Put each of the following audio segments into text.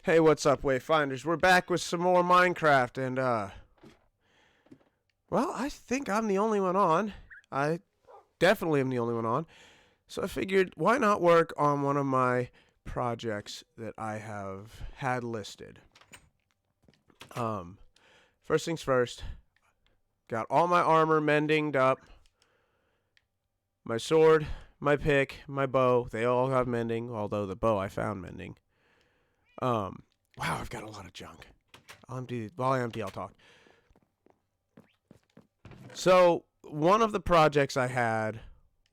Hey, what's up, Wayfinders? We're back with some more Minecraft, and, well, I think I'm the only one on. I definitely am the only one on. So I figured, why not work on one of my projects that I have had listed? First things first, got all my armor mendinged up. My sword, my pick, my bow, they all have mending, although the bow I found mending. Wow, I've got a lot of junk. While I empty, I'll talk. So, one of the projects I had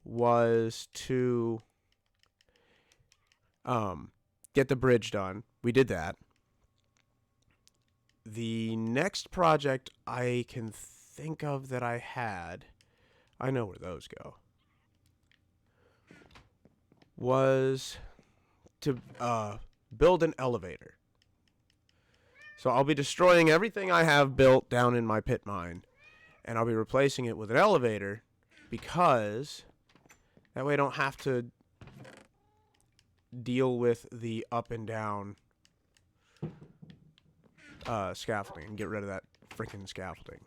was to get the bridge done. We did that. The next project I can think of that I had, I know where those go, was to build an elevator. So I'll be destroying everything I have built down in my pit mine, and I'll be replacing it with an elevator because that way I don't have to deal with the up and down scaffolding and get rid of that freaking scaffolding.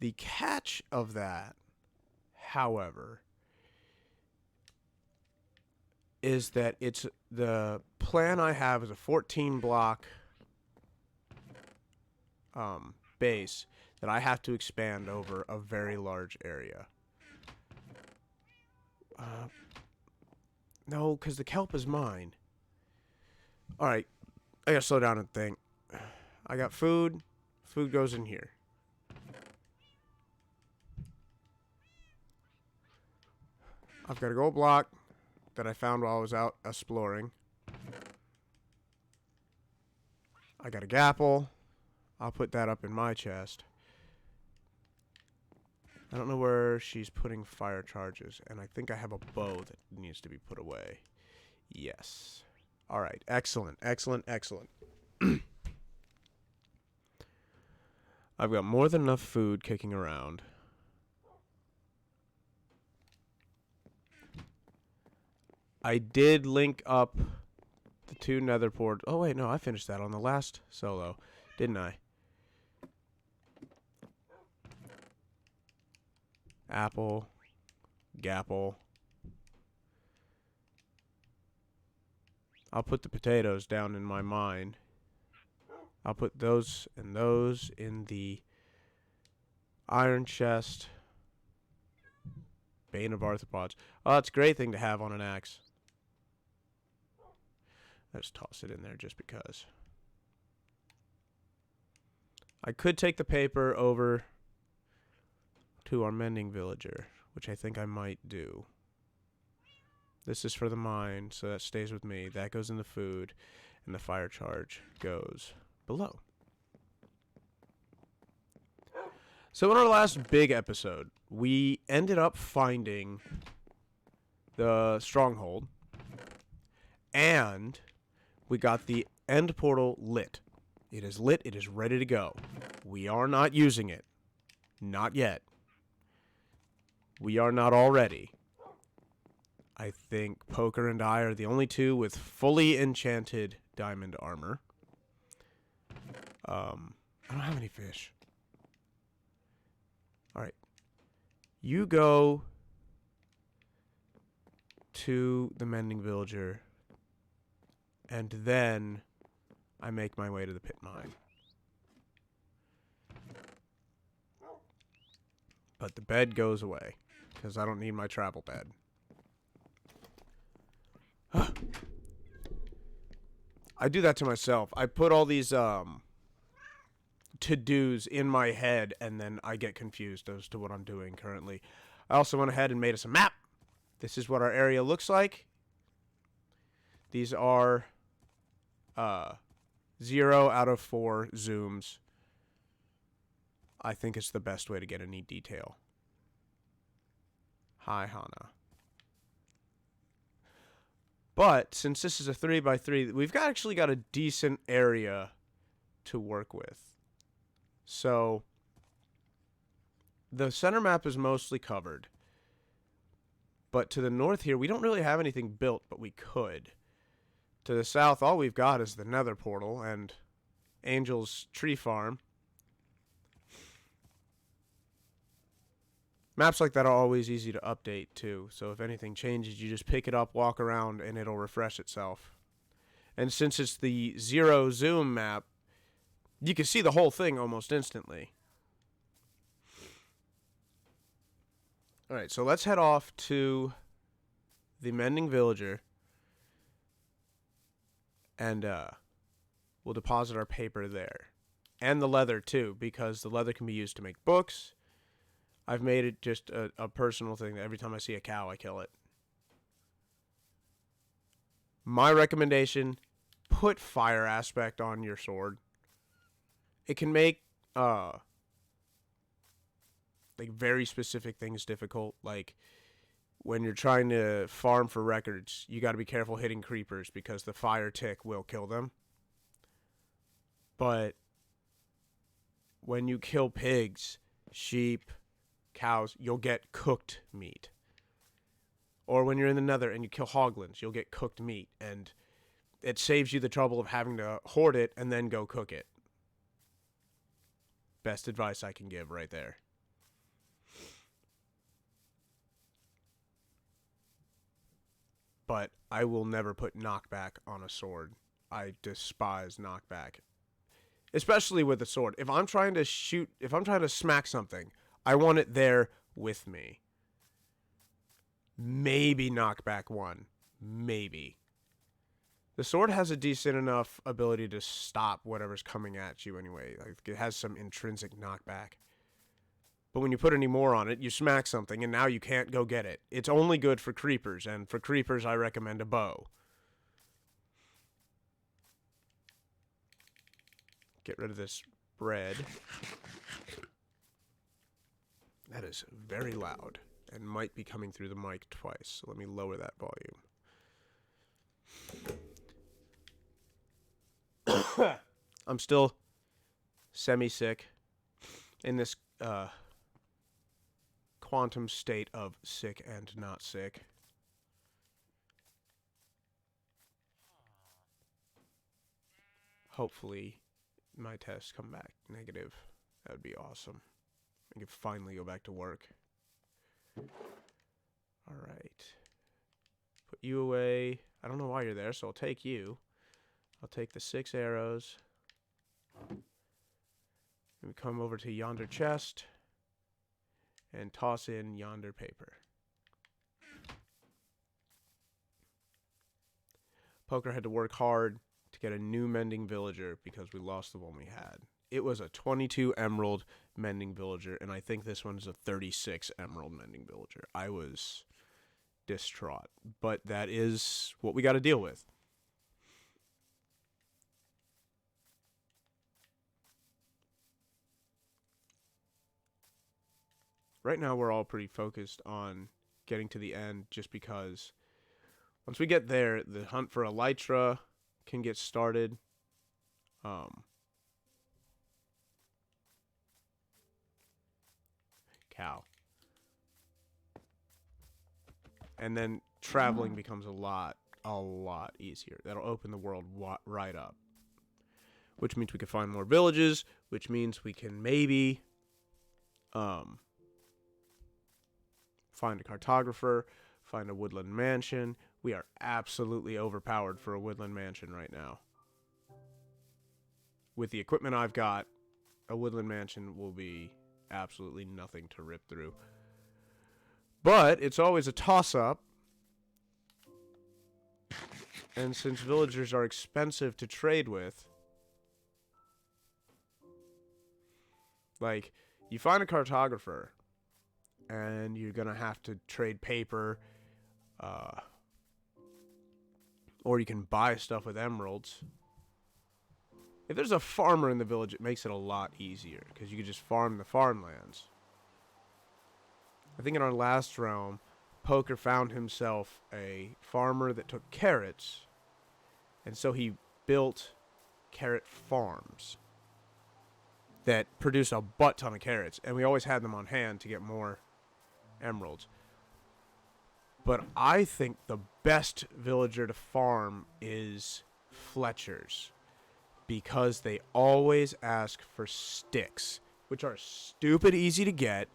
The catch of that, however, is that it's the plan I have is a 14 block base that I have to expand over a very large area. No, because the kelp is mine. Alright, I gotta slow down and think. I got food. Food goes in here. I've got a gold block that I found while I was out exploring. I got a gapple. I'll put that up in my chest. I don't know where she's putting fire charges, and I think I have a bow that needs to be put away. Yes. Alright, excellent, excellent, excellent. I've got more than enough food kicking around. I did link up the two nether portals. Oh, wait, no, I finished that on the last solo, didn't I? Apple, gapple. I'll put the potatoes down in my mine. I'll put those and those in the iron chest. Bane of arthropods. Oh, it's a great thing to have on an axe. I just toss it in there just because. I could take the paper over to our mending villager, which I think I might do. This is for the mine, so that stays with me. That goes in the food, and the fire charge goes below. So in our last big episode, we ended up finding the stronghold, and we got the end portal lit. It is lit. It is ready to go. We are not using it. Not yet. We are not all ready. I think Poker and I are the only two with fully enchanted diamond armor. I don't have any fish. Alright. You go to the mending villager, and then I make my way to the pit mine. But the bed goes away, because I don't need my travel bed. I do that to myself. I put all these to-dos in my head, and then I get confused as to what I'm doing currently. I also went ahead and made us a map. This is what our area looks like. These are 0 out of 4 zooms. I think it's the best way to get a neat detail. Hi, Hana. But since this is a 3x3, we've actually got a decent area to work with. So the center map is mostly covered. But to the north here, we don't really have anything built, but we could. To the south, all we've got is the Nether portal and Angel's tree farm. Maps like that are always easy to update, too. So if anything changes, you just pick it up, walk around, and it'll refresh itself. And since it's the zero zoom map, you can see the whole thing almost instantly. Alright, so let's head off to the Mending Villager. And we'll deposit our paper there. And the leather, too, because the leather can be used to make books. I've made it just a personal thing that every time I see a cow, I kill it. My recommendation, put fire aspect on your sword. It can make like very specific things difficult. Like when you're trying to farm for records, you got to be careful hitting creepers because the fire tick will kill them. But when you kill pigs, sheep, cows, you'll get cooked meat. Or when you're in the Nether and you kill hoglins, you'll get cooked meat. And it saves you the trouble of having to hoard it and then go cook it. Best advice I can give right there. But I will never put knockback on a sword. I despise knockback. Especially with a sword. If I'm trying to smack something, I want it there with me. Maybe knockback 1. Maybe. The sword has a decent enough ability to stop whatever's coming at you anyway. Like, it has some intrinsic knockback. But when you put any more on it, you smack something, and now you can't go get it. It's only good for creepers, and for creepers, I recommend a bow. Get rid of this bread. That is very loud, and might be coming through the mic twice, so let me lower that volume. I'm still semi-sick in this quantum state of sick and not sick. Hopefully my tests come back negative. That would be awesome. I can finally go back to work. Alright. Put you away. I don't know why you're there, so I'll take you. I'll take the 6 arrows. And we come over to yonder chest. And toss in yonder paper. Poker had to work hard to get a new Mending Villager because we lost the one we had. It was a 22 emerald Mending Villager, and I think this one is a 36 emerald Mending Villager. I was distraught, but that is what we got to deal with. Right now we're all pretty focused on getting to the end just because once we get there, the hunt for Elytra can get started. Cow. And then traveling becomes a lot easier. That'll open the world right up. Which means we can find more villages, which means we can maybe find a cartographer, find a woodland mansion. We are absolutely overpowered for a woodland mansion right now. With the equipment I've got, a woodland mansion will be absolutely nothing to rip through. But it's always a toss-up. And since villagers are expensive to trade with, like, you find a cartographer, and you're going to have to trade paper, or you can buy stuff with emeralds. If there's a farmer in the village, it makes it a lot easier, because you can just farm the farmlands. I think in our last realm, Poker found himself a farmer that took carrots, and so he built carrot farms that produce a butt ton of carrots, and we always had them on hand to get more emeralds. But I think the best villager to farm is Fletchers, because they always ask for sticks, which are stupid easy to get.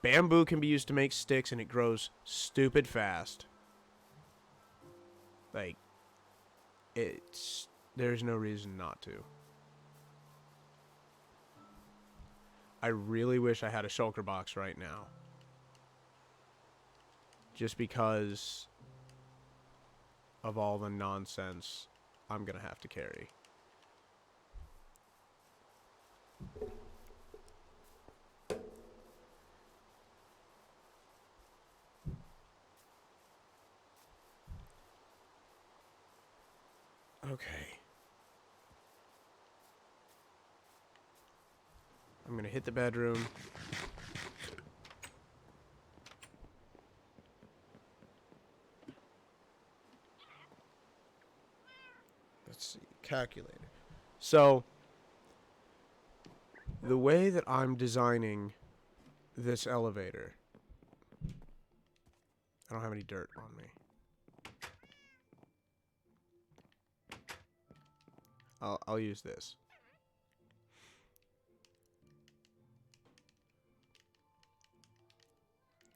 Bamboo can be used to make sticks, and it grows stupid fast. Like, there's no reason not to. I really wish I had a shulker box right now. Just because of all the nonsense I'm gonna have to carry. Okay. I'm gonna hit the bedroom. Let's see. Calculator. So, the way that I'm designing this elevator, I don't have any dirt on me. I'll use this.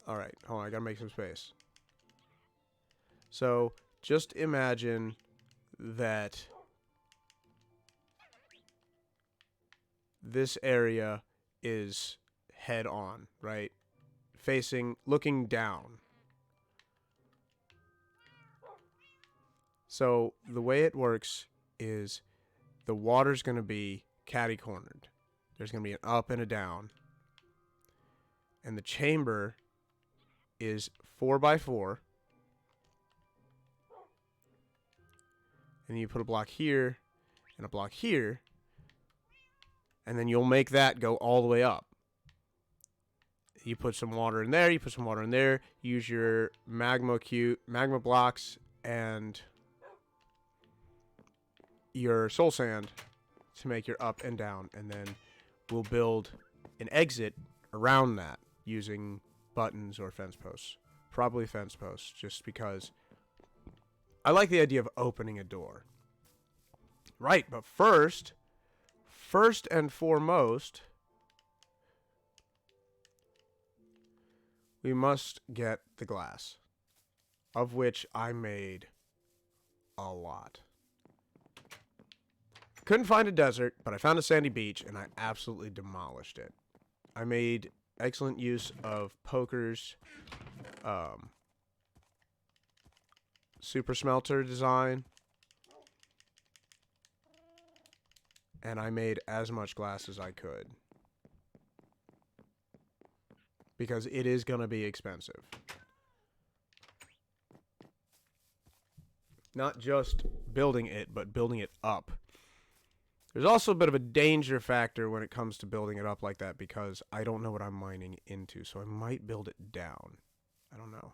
Alright, hold on, I gotta make some space. So, just imagine that this area is head on, right? Looking down. So, the way it works is the water's going to be catty-cornered. There's going to be an up and a down. And the chamber is 4x4. And you put a block here and a block here. And then you'll make that go all the way up. You put some water in there, you put some water in there. Use your magma blocks and your soul sand to make your up and down, and then we'll build an exit around that using buttons or fence posts. Probably fence posts, just because I like the idea of opening a door. Right, but first and foremost, we must get the glass, of which I made a lot. Couldn't find a desert, but I found a sandy beach, and I absolutely demolished it. I made excellent use of Poker's super smelter design, and I made as much glass as I could, because it is going to be expensive. Not just building it, but building it up. There's also a bit of a danger factor when it comes to building it up like that, because I don't know what I'm mining into, so I might build it down. I don't know.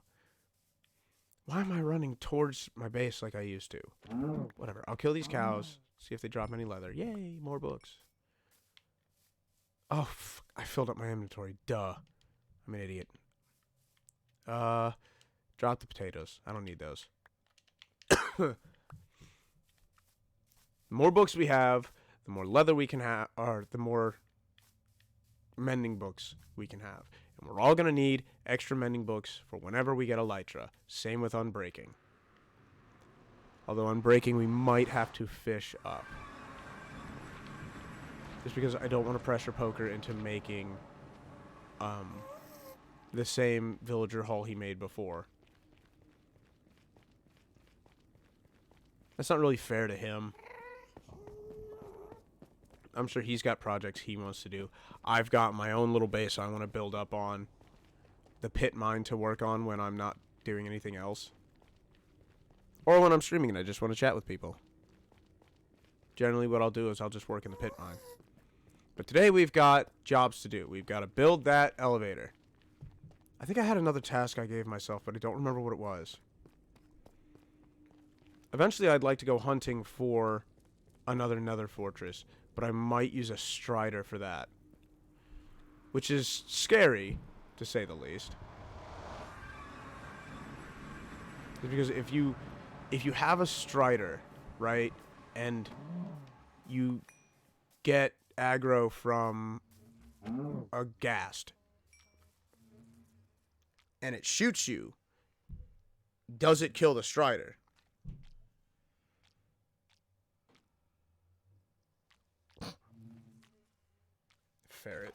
Why am I running towards my base like I used to? Whatever. I'll kill these cows, see if they drop any leather. Yay, more books. Oh, I filled up my inventory. Duh. I'm an idiot. Drop the potatoes. I don't need those. The more books we have, the more leather we can have, or the more mending books we can have. And we're all going to need extra mending books for whenever we get elytra. Same with unbreaking. Although unbreaking we might have to fish up. Just because I don't want to pressure Poker into making the same villager hull he made before. That's not really fair to him. I'm sure he's got projects he wants to do. I've got my own little base I want to build up on. The pit mine to work on when I'm not doing anything else. Or when I'm streaming and I just want to chat with people. Generally what I'll do is I'll just work in the pit mine. But today we've got jobs to do. We've got to build that elevator. I think I had another task I gave myself, but I don't remember what it was. Eventually I'd like to go hunting for another nether fortress, but I might use a strider for that. Which is scary, to say the least. Because if you have a Strider, right, and you get aggro from a Ghast, and it shoots you, does it kill the Strider? Ferret.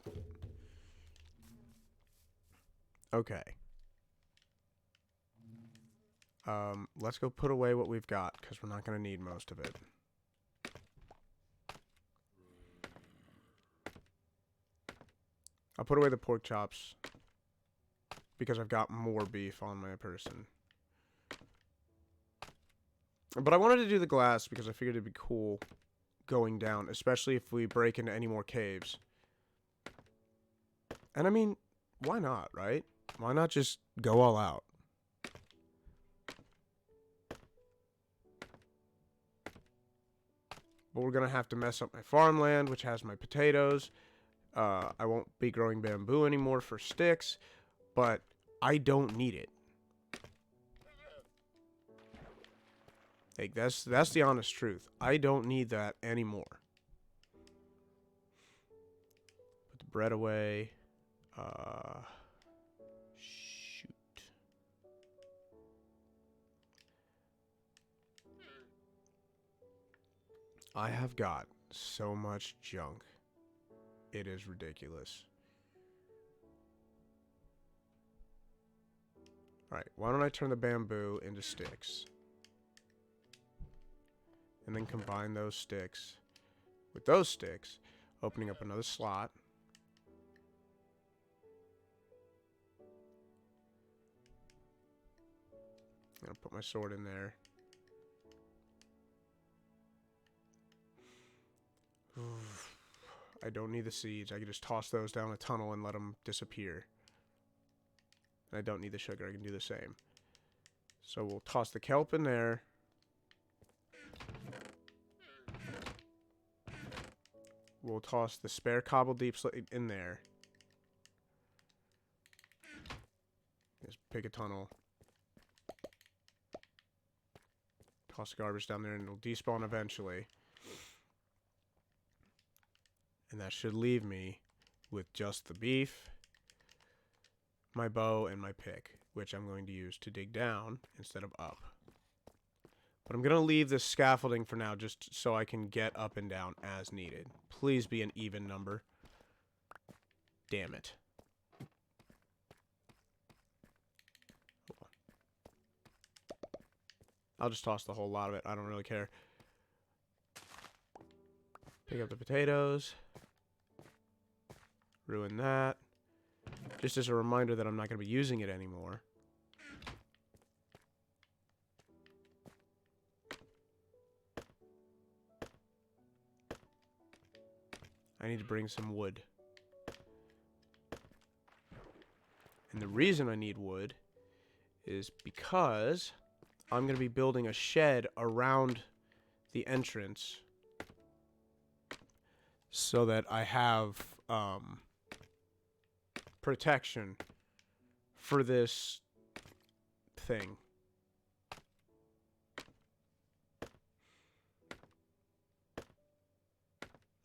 Okay. Let's go put away what we've got, because we're not going to need most of it. I'll put away the pork chops, because I've got more beef on my person. But I wanted to do the glass, because I figured it'd be cool going down, especially if we break into any more caves. And I mean, why not, right? Why not just go all out? But we're going to have to mess up my farmland, which has my potatoes. I won't be growing bamboo anymore for sticks, but I don't need it. Like, that's the honest truth. I don't need that anymore. Put the bread away. Shoot. I have got so much junk. It is ridiculous. Alright, why don't I turn the bamboo into sticks? And then combine those sticks with those sticks, opening up another slot. I'm gonna put my sword in there. I don't need the seeds. I can just toss those down a tunnel and let them disappear. And I don't need the sugar. I can do the same. So we'll toss the kelp in there. We'll toss the spare cobble deep slate in there. Just pick a tunnel. Toss the garbage down there and it'll despawn eventually. And that should leave me with just the beef, my bow, and my pick, which I'm going to use to dig down instead of up. But I'm going to leave this scaffolding for now just so I can get up and down as needed. Please be an even number. Damn it. I'll just toss the whole lot of it. I don't really care. Pick up the potatoes. Ruin that. Just as a reminder that I'm not going to be using it anymore. I need to bring some wood. And the reason I need wood is because I'm going to be building a shed around the entrance so that I have protection for this thing.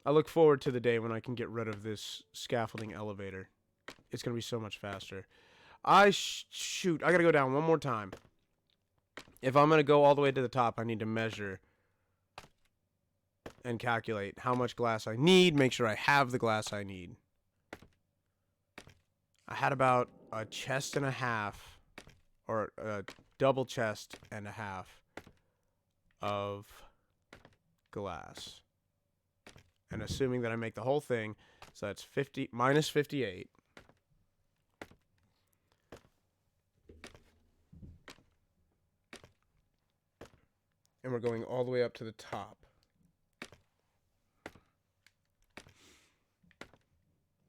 I look forward to the day when I can get rid of this scaffolding elevator. It's going to be so much faster. Shoot, I got to go down one more time. If I'm going to go all the way to the top, I need to measure and calculate how much glass I need, make sure I have the glass I need. I had about a chest and a half, or a double chest and a half of glass. And assuming that I make the whole thing, so that's 50 minus 58. And we're going all the way up to the top.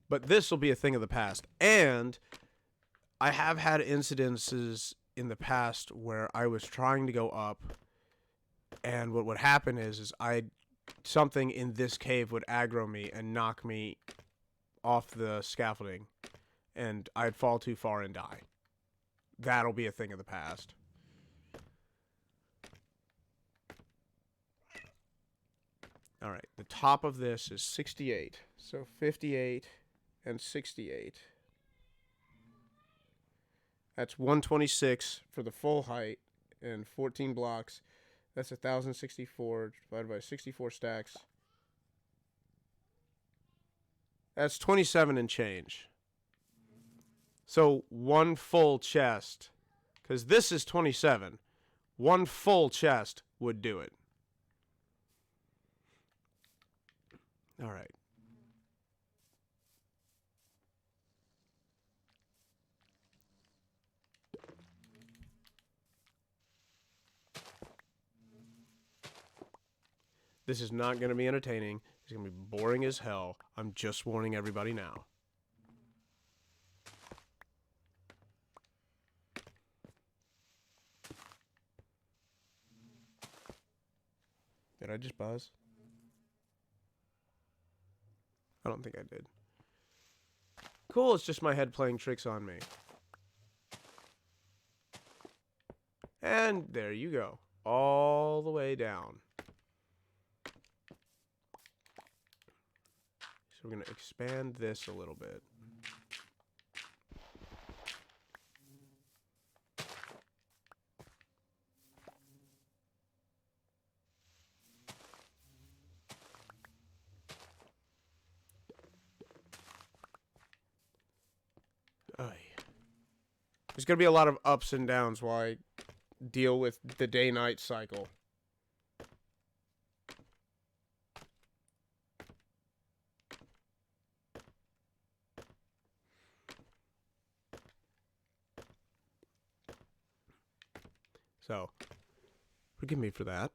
But this will be a thing of the past. And I have had incidences in the past where I was trying to go up, and what would happen is something in this cave would aggro me and knock me off the scaffolding, and I'd fall too far and die. That'll be a thing of the past. All right, the top of this is 68. So 58 and 68. That's 126 for the full height and 14 blocks. That's 1,064 divided by 64 stacks. That's 27 and change. So one full chest, because this is 27, one full chest would do it. All right. This is not going to be entertaining. It's going to be boring as hell. I'm just warning everybody now. Did I just buzz? I don't think I did. Cool, it's just my head playing tricks on me. And there you go. All the way down. So we're going to expand this a little bit. There's going to be a lot of ups and downs while I deal with the day-night cycle. So, forgive me for that.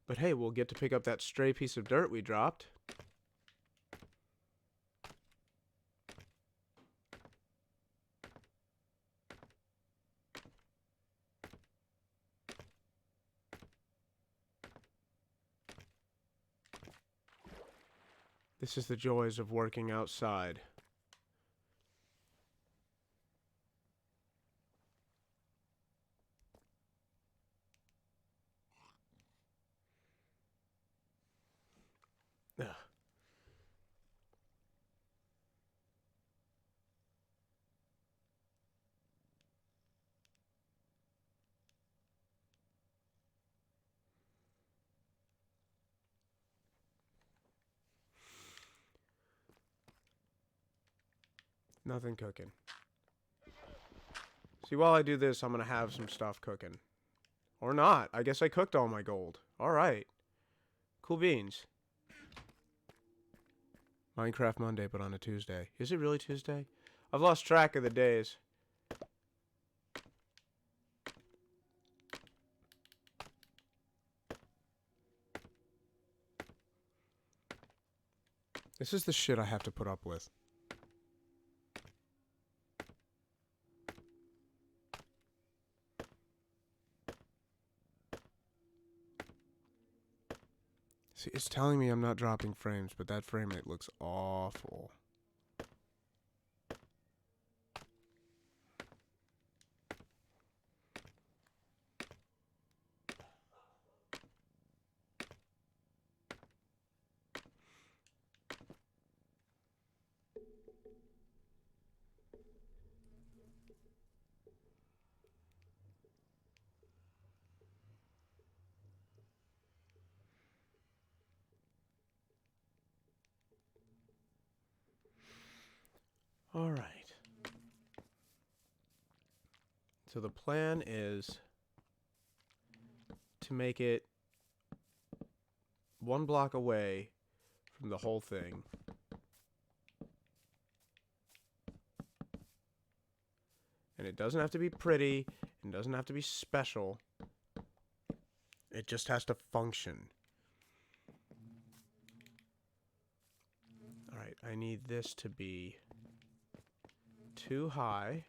But hey, we'll get to pick up that stray piece of dirt we dropped. This is the joys of working outside. Ugh. Nothing cooking. See, while I do this, I'm going to have some stuff cooking. Or not. I guess I cooked all my gold. Alright. Cool beans. Minecraft Monday, but on a Tuesday. Is it really Tuesday? I've lost track of the days. This is the shit I have to put up with. See, it's telling me I'm not dropping frames, but that frame rate looks awful. Alright. So the plan is to make it one block away from the whole thing. And it doesn't have to be pretty, it doesn't have to be special. It just has to function. Alright, I need this to be 2 high.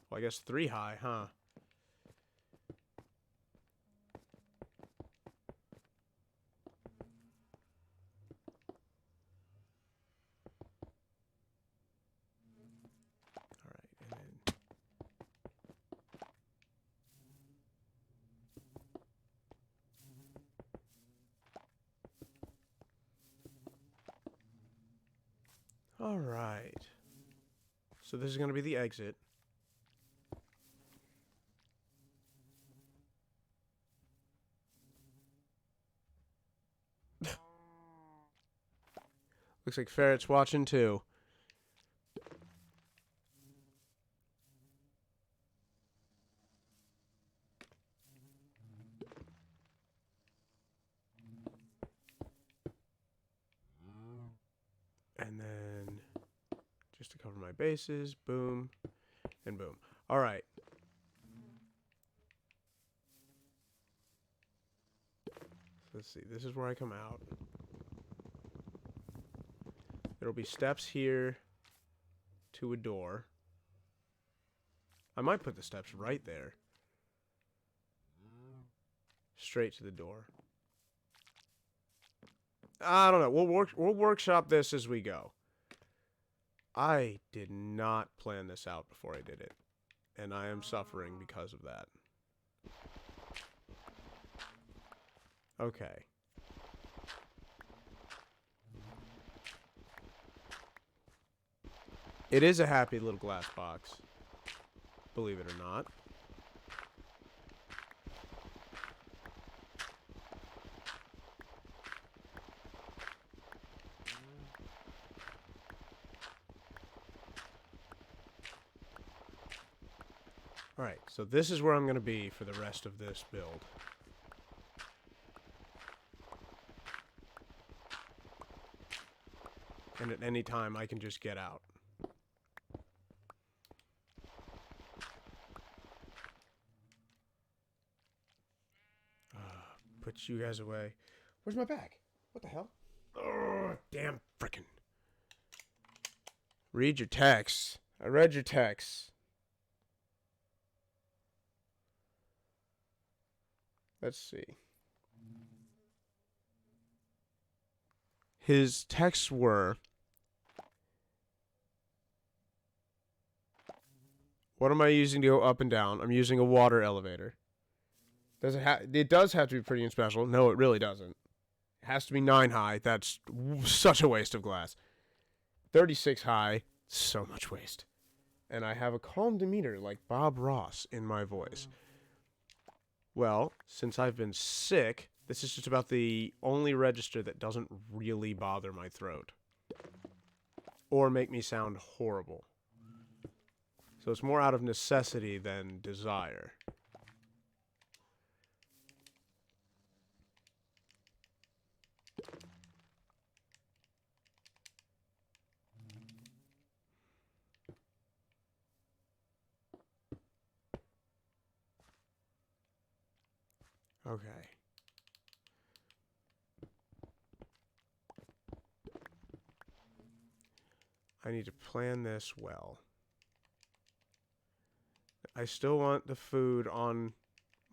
Well, I guess 3 high, huh? Alright, and then Alright. So this is going to be the exit. Looks like Ferret's watching too. And then, just to cover my bases, boom, and boom. Alright. Let's see, this is where I come out. There will be steps here to a door. I might put the steps right there. Straight to the door. I don't know. We'll workshop this as we go. I did not plan this out before I did it, and I am suffering because of that. Okay. It is a happy little glass box, believe it or not. Alright, so this is where I'm going to be for the rest of this build. And at any time, I can just get out. Put you guys away. Where's my bag? What the hell? Oh, damn frickin'. Read your text. I read your text. Let's see. His texts were, what am I using to go up and down? I'm using a water elevator. It does have to be pretty and special. No, it really doesn't. It has to be 9 high. That's such a waste of glass. 36 high. So much waste. And I have a calm demeanor like Bob Ross in my voice. Well, since I've been sick, this is just about the only register that doesn't really bother my throat. Or make me sound horrible. So it's more out of necessity than desire. Okay. I need to plan this well. I still want the food on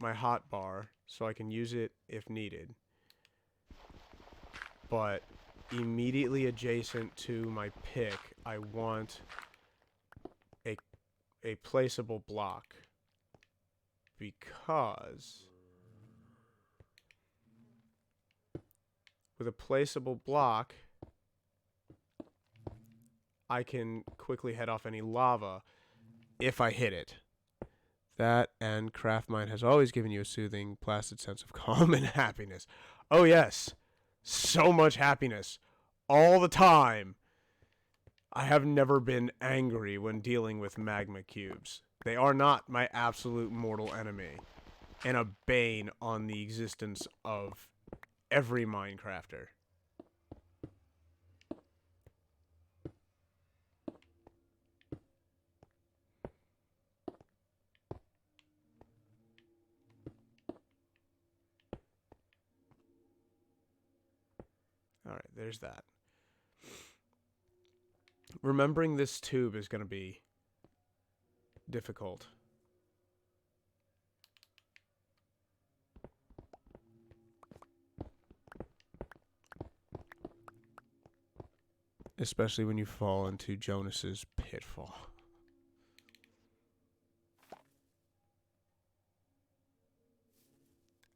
my hot bar so I can use it if needed. But immediately adjacent to my pick, I want a placeable block. Because with a placeable block, I can quickly head off any lava if I hit it. That and Craftmind has always given you a soothing, placid sense of calm and happiness. Oh yes, so much happiness. All the time. I have never been angry when dealing with magma cubes. They are not my absolute mortal enemy, and a bane on the existence of every Minecrafter. Alright, there's that. Remembering this tube is going to be difficult. Especially when you fall into Jonas's pitfall.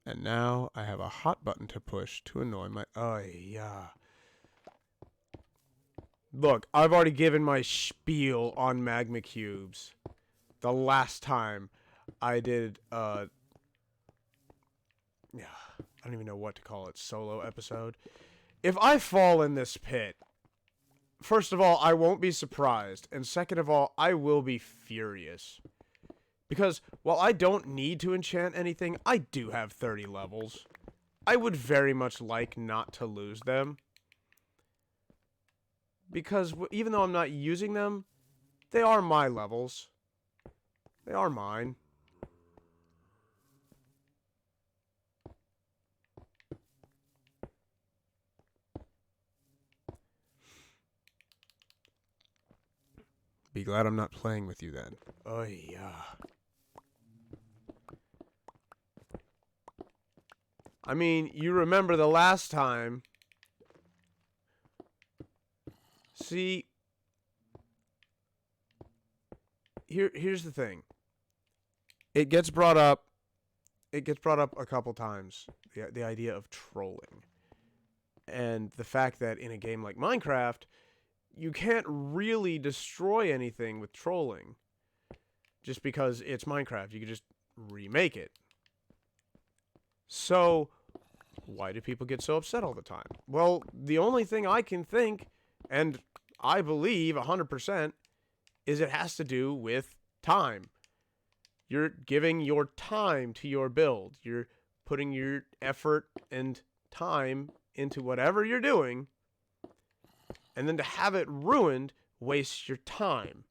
And now I have a hot button to push to annoy my... Oh, yeah. Look, I've already given my spiel on magma cubes. The last time I did, I don't even know what to call it, solo episode. If I fall in this pit, first of all, I won't be surprised. And second of all, I will be furious. Because while I don't need to enchant anything, I do have 30 levels. I would very much like not to lose them. Because even though I'm not using them, they are my levels. They are mine. Be glad I'm not playing with you then. Oh yeah. I mean, you remember the last time. See, here's the thing. It gets brought up a couple times, the idea of trolling. And the fact that in a game like Minecraft, you can't really destroy anything with trolling. Just because it's Minecraft, you can just remake it. So, why do people get so upset all the time? Well, the only thing I can think, and I believe 100%, is it has to do with time. You're giving your time to your build. You're putting your effort and time into whatever you're doing, and then to have it ruined wastes your time.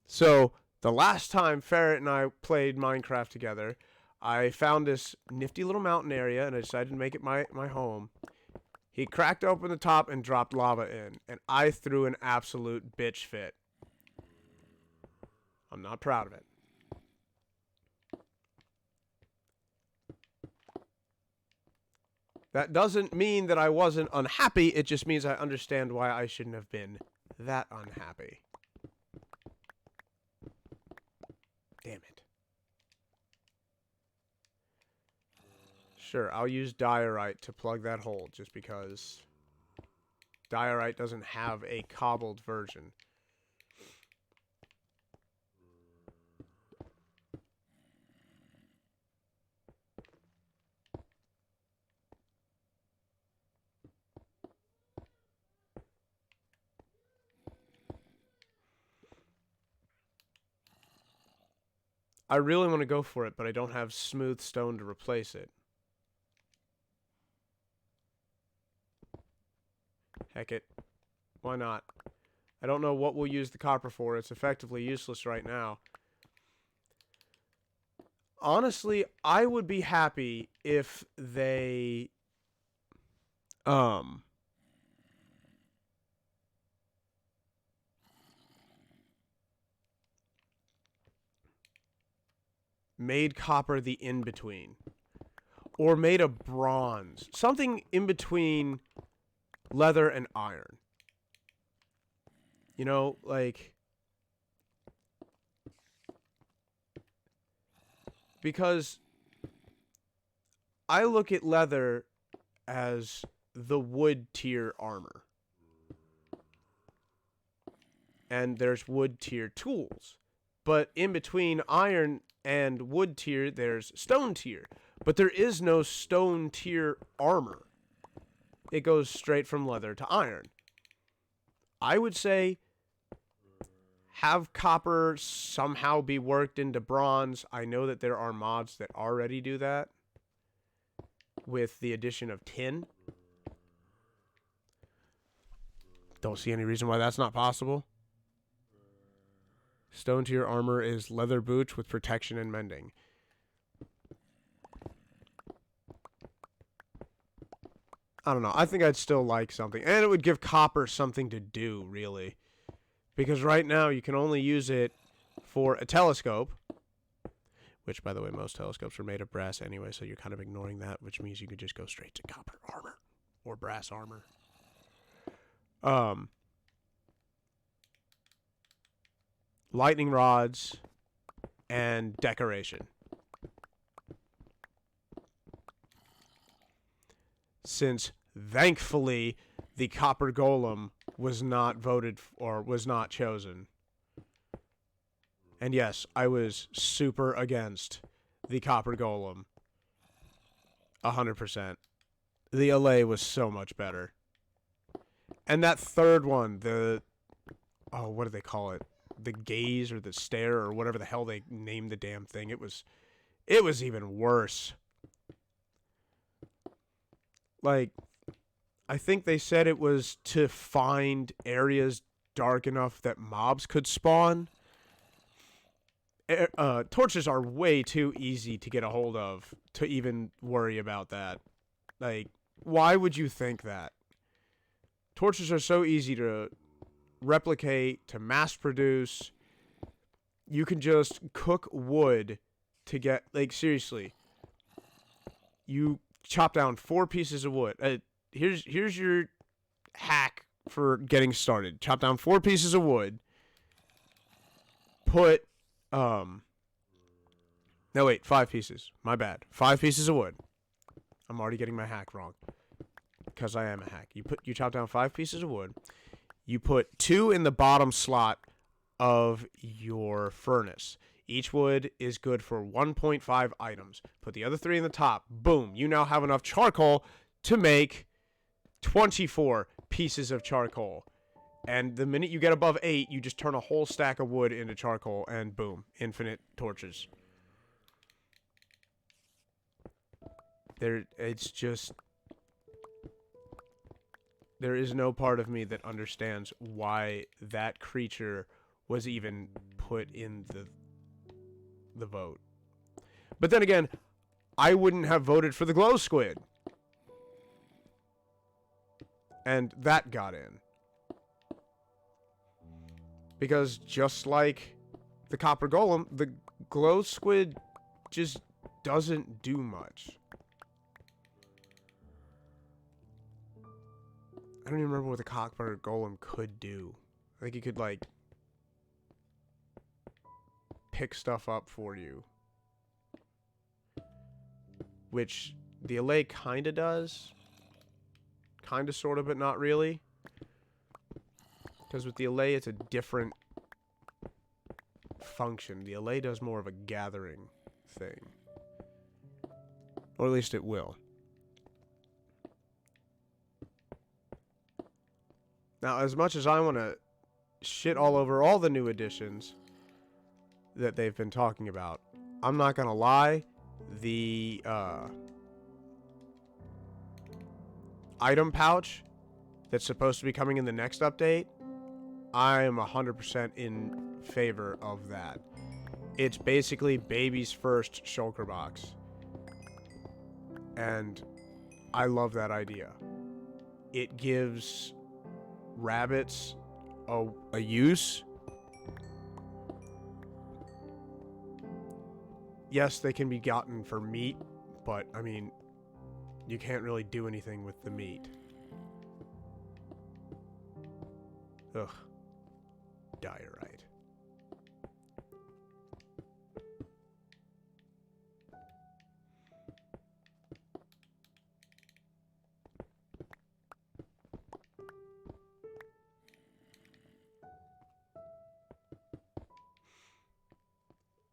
So, the last time Ferret and I played Minecraft together, I found this nifty little mountain area, and I decided to make it my home. He cracked open the top and dropped lava in, and I threw an absolute bitch fit. I'm not proud of it. That doesn't mean that I wasn't unhappy, it just means I understand why I shouldn't have been that unhappy. Damn it. Sure, I'll use diorite to plug that hole, just because diorite doesn't have a cobbled version. I really want to go for it, but I don't have smooth stone to replace it. Heck it. Why not? I don't know what we'll use the copper for. It's effectively useless right now. Honestly, I would be happy if they... made copper the in-between. Or made a bronze. Something in between leather and iron. You know, like... Because I look at leather as the wood tier armor. And there's wood tier tools. But in between iron and wood tier, there's stone tier. But there is no stone tier armor. It goes straight from leather to iron. I would say have copper somehow be worked into bronze. I know that there are mods that already do that with the addition of tin. Don't see any reason why that's not possible. Stone tier armor is leather boots with protection and mending. I don't know. I think I'd still like something. And it would give copper something to do, really. Because right now you can only use it for a telescope. Which, by the way, most telescopes are made of brass anyway, so you're kind of ignoring that, which means you could just go straight to copper armor. Or brass armor. Lightning rods and decoration. since thankfully the copper golem was not voted or was not chosen. And yes, I was super against the copper golem. 100%. The LA was so much better. And that third one, what do they call it? The gaze or the stare or whatever the hell they named the damn thing. It was even worse. Like, I think they said it was to find areas dark enough that mobs could spawn. Torches are way too easy to get a hold of to even worry about that. Like, why would you think that? Torches are so easy to replicate, to mass produce. You can just cook wood to get, like, seriously. You chop down 4 pieces of wood. Here's your hack for getting started. Chop down 4 pieces of wood. Put no, wait, 5 pieces. My bad. 5 pieces of wood. I'm already getting my hack wrong. Because I am a hack. You chop down 5 pieces of wood. You put 2 in the bottom slot of your furnace. Each wood is good for 1.5 items. Put the other 3 in the top. Boom. You now have enough charcoal to make 24 pieces of charcoal. And the minute you get above 8, you just turn a whole stack of wood into charcoal, and boom, infinite torches. It's just... There is no part of me that understands why that creature was even put in the vote. But then again, I wouldn't have voted for the glow squid. And that got in. Because just like the copper golem, the glow squid just doesn't do much. I don't even remember what the copper golem could do. I think he could, like, pick stuff up for you. Which the LA kinda does. Kinda, sorta, but not really. Because with the LA, it's a different function. The LA does more of a gathering thing. Or at least it will. Now, as much as I want to shit all over all the new additions that they've been talking about, I'm not going to lie, the item pouch that's supposed to be coming in the next update, I am 100% in favor of that. It's basically baby's first shulker box. And I love that idea. It gives rabbits a use. Yes, they can be gotten for meat, but I mean, you can't really do anything with the meat. Ugh. Diorite.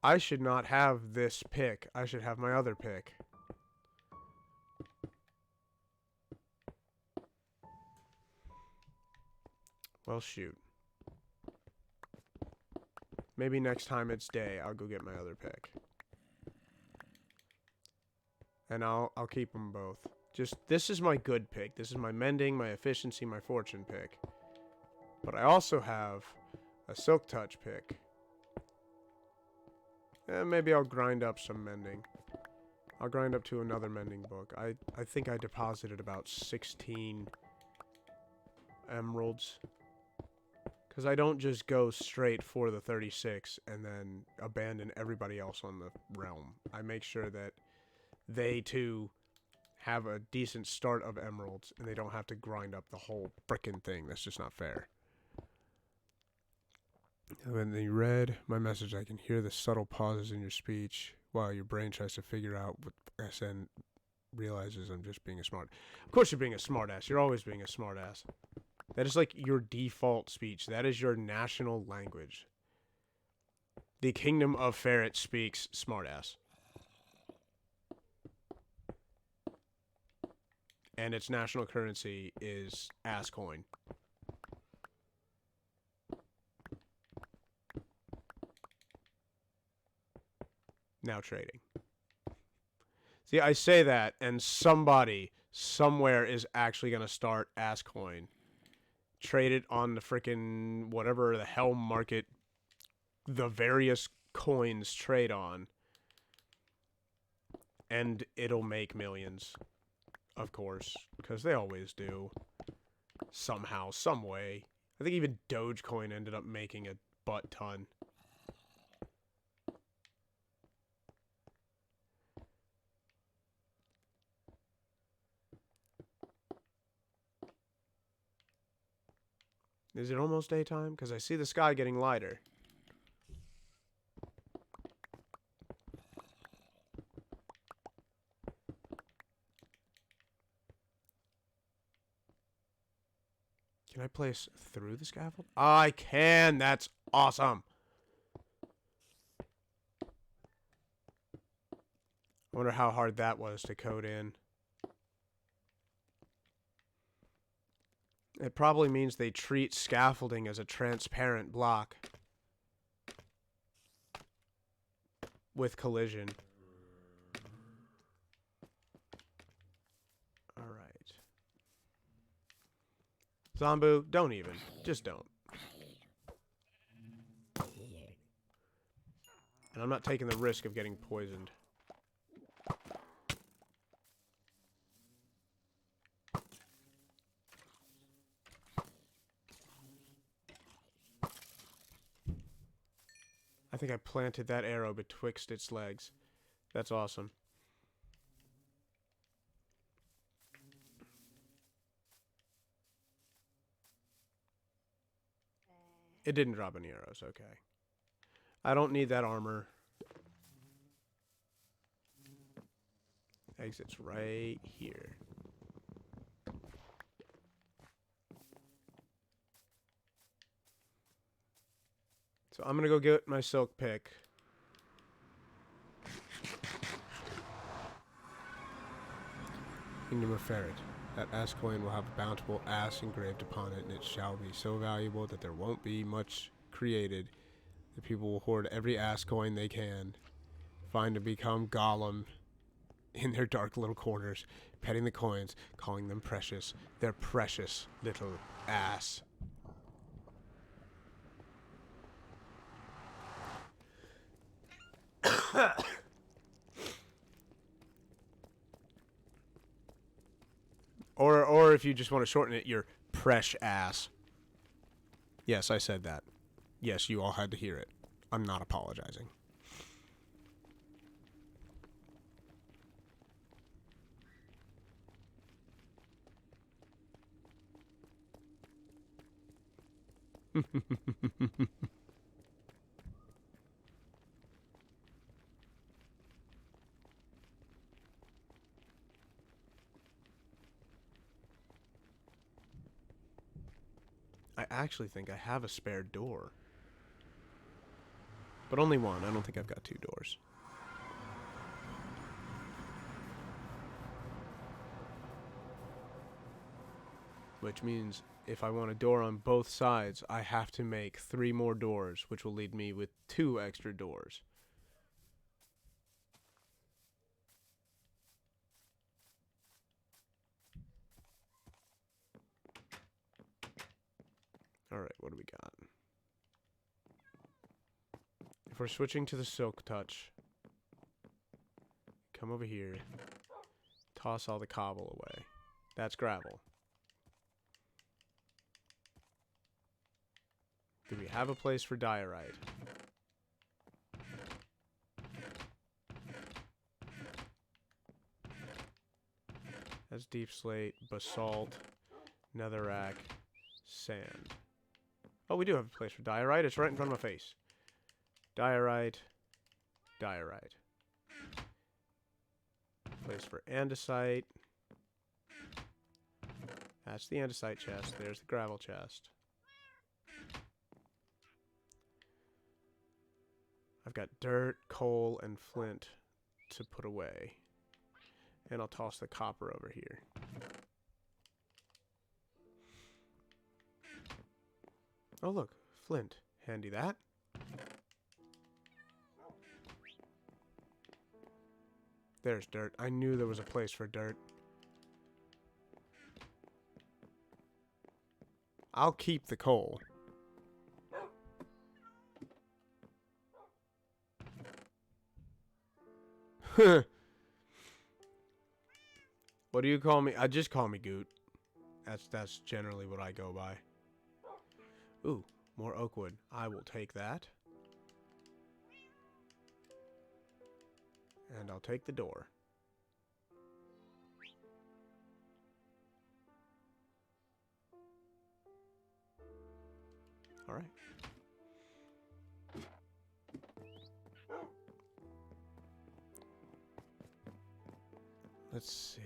I should not have this pick. I should have my other pick. Well, shoot. Maybe next time it's day, I'll go get my other pick. And I'll keep them both. Just, this is my good pick. This is my mending, my efficiency, my fortune pick. But I also have a silk touch pick. Maybe I'll grind up some mending. I'll grind up to another mending book. I think I deposited about 16 emeralds. Because I don't just go straight for the 36 and then abandon everybody else on the realm. I make sure that they too have a decent start of emeralds and they don't have to grind up the whole frickin' thing. That's just not fair. And when you read my message, I can hear the subtle pauses in your speech while your brain tries to figure out what SN realizes I'm just being a smart. Of course you're being a smartass. You're always being a smartass. That is like your default speech. That is your national language. The Kingdom of Ferret speaks smartass. And its national currency is ass coin. Now trading. See, I say that, and somebody somewhere is actually going to start ass coin. Trade it on the frickin' whatever the hell market the various coins trade on. And it'll make millions. Of course, because they always do. Somehow, some way. I think even Dogecoin ended up making a butt ton. Is it almost daytime? Because I see the sky getting lighter. Can I place through the scaffold? I can! That's awesome! I wonder how hard that was to code in. It probably means they treat scaffolding as a transparent block. With collision. Alright. Zombu, don't even. Just don't. And I'm not taking the risk of getting poisoned. I think I planted that arrow betwixt its legs. That's awesome. It didn't drop any arrows, okay. I don't need that armor. Exit's right here. So I'm gonna go get my silk pick. Kingdom of Ferret. That ass coin will have a bountiful ass engraved upon it, and it shall be so valuable that there won't be much created. The people will hoard every ass coin they can, find to become Gollum in their dark little corners, petting the coins, calling them precious, their precious little ass. Or if you just want to shorten it, your presh ass. Yes, I said that. Yes, you all had to hear it. I'm not apologizing. I actually think I have a spare door. But only one. I don't think I've got two doors. Which means if I want a door on both sides, I have to make 3 more doors, which will leave me with 2 extra doors. Alright, what do we got? If we're switching to the Silk Touch, come over here, toss all the cobble away. That's gravel. Do we have a place for diorite? That's deep slate, basalt, netherrack, sand. Oh, we do have a place for diorite. It's right in front of my face. Diorite. Diorite. Place for andesite. That's the andesite chest. There's the gravel chest. I've got dirt, coal, and flint to put away. And I'll toss the copper over here. Oh look, flint. Handy that. There's dirt. I knew there was a place for dirt. I'll keep the coal. What do you call me? Just call me Goot. That's generally what I go by. Ooh, more oak wood. I will take that. And I'll take the door. All right. Let's see.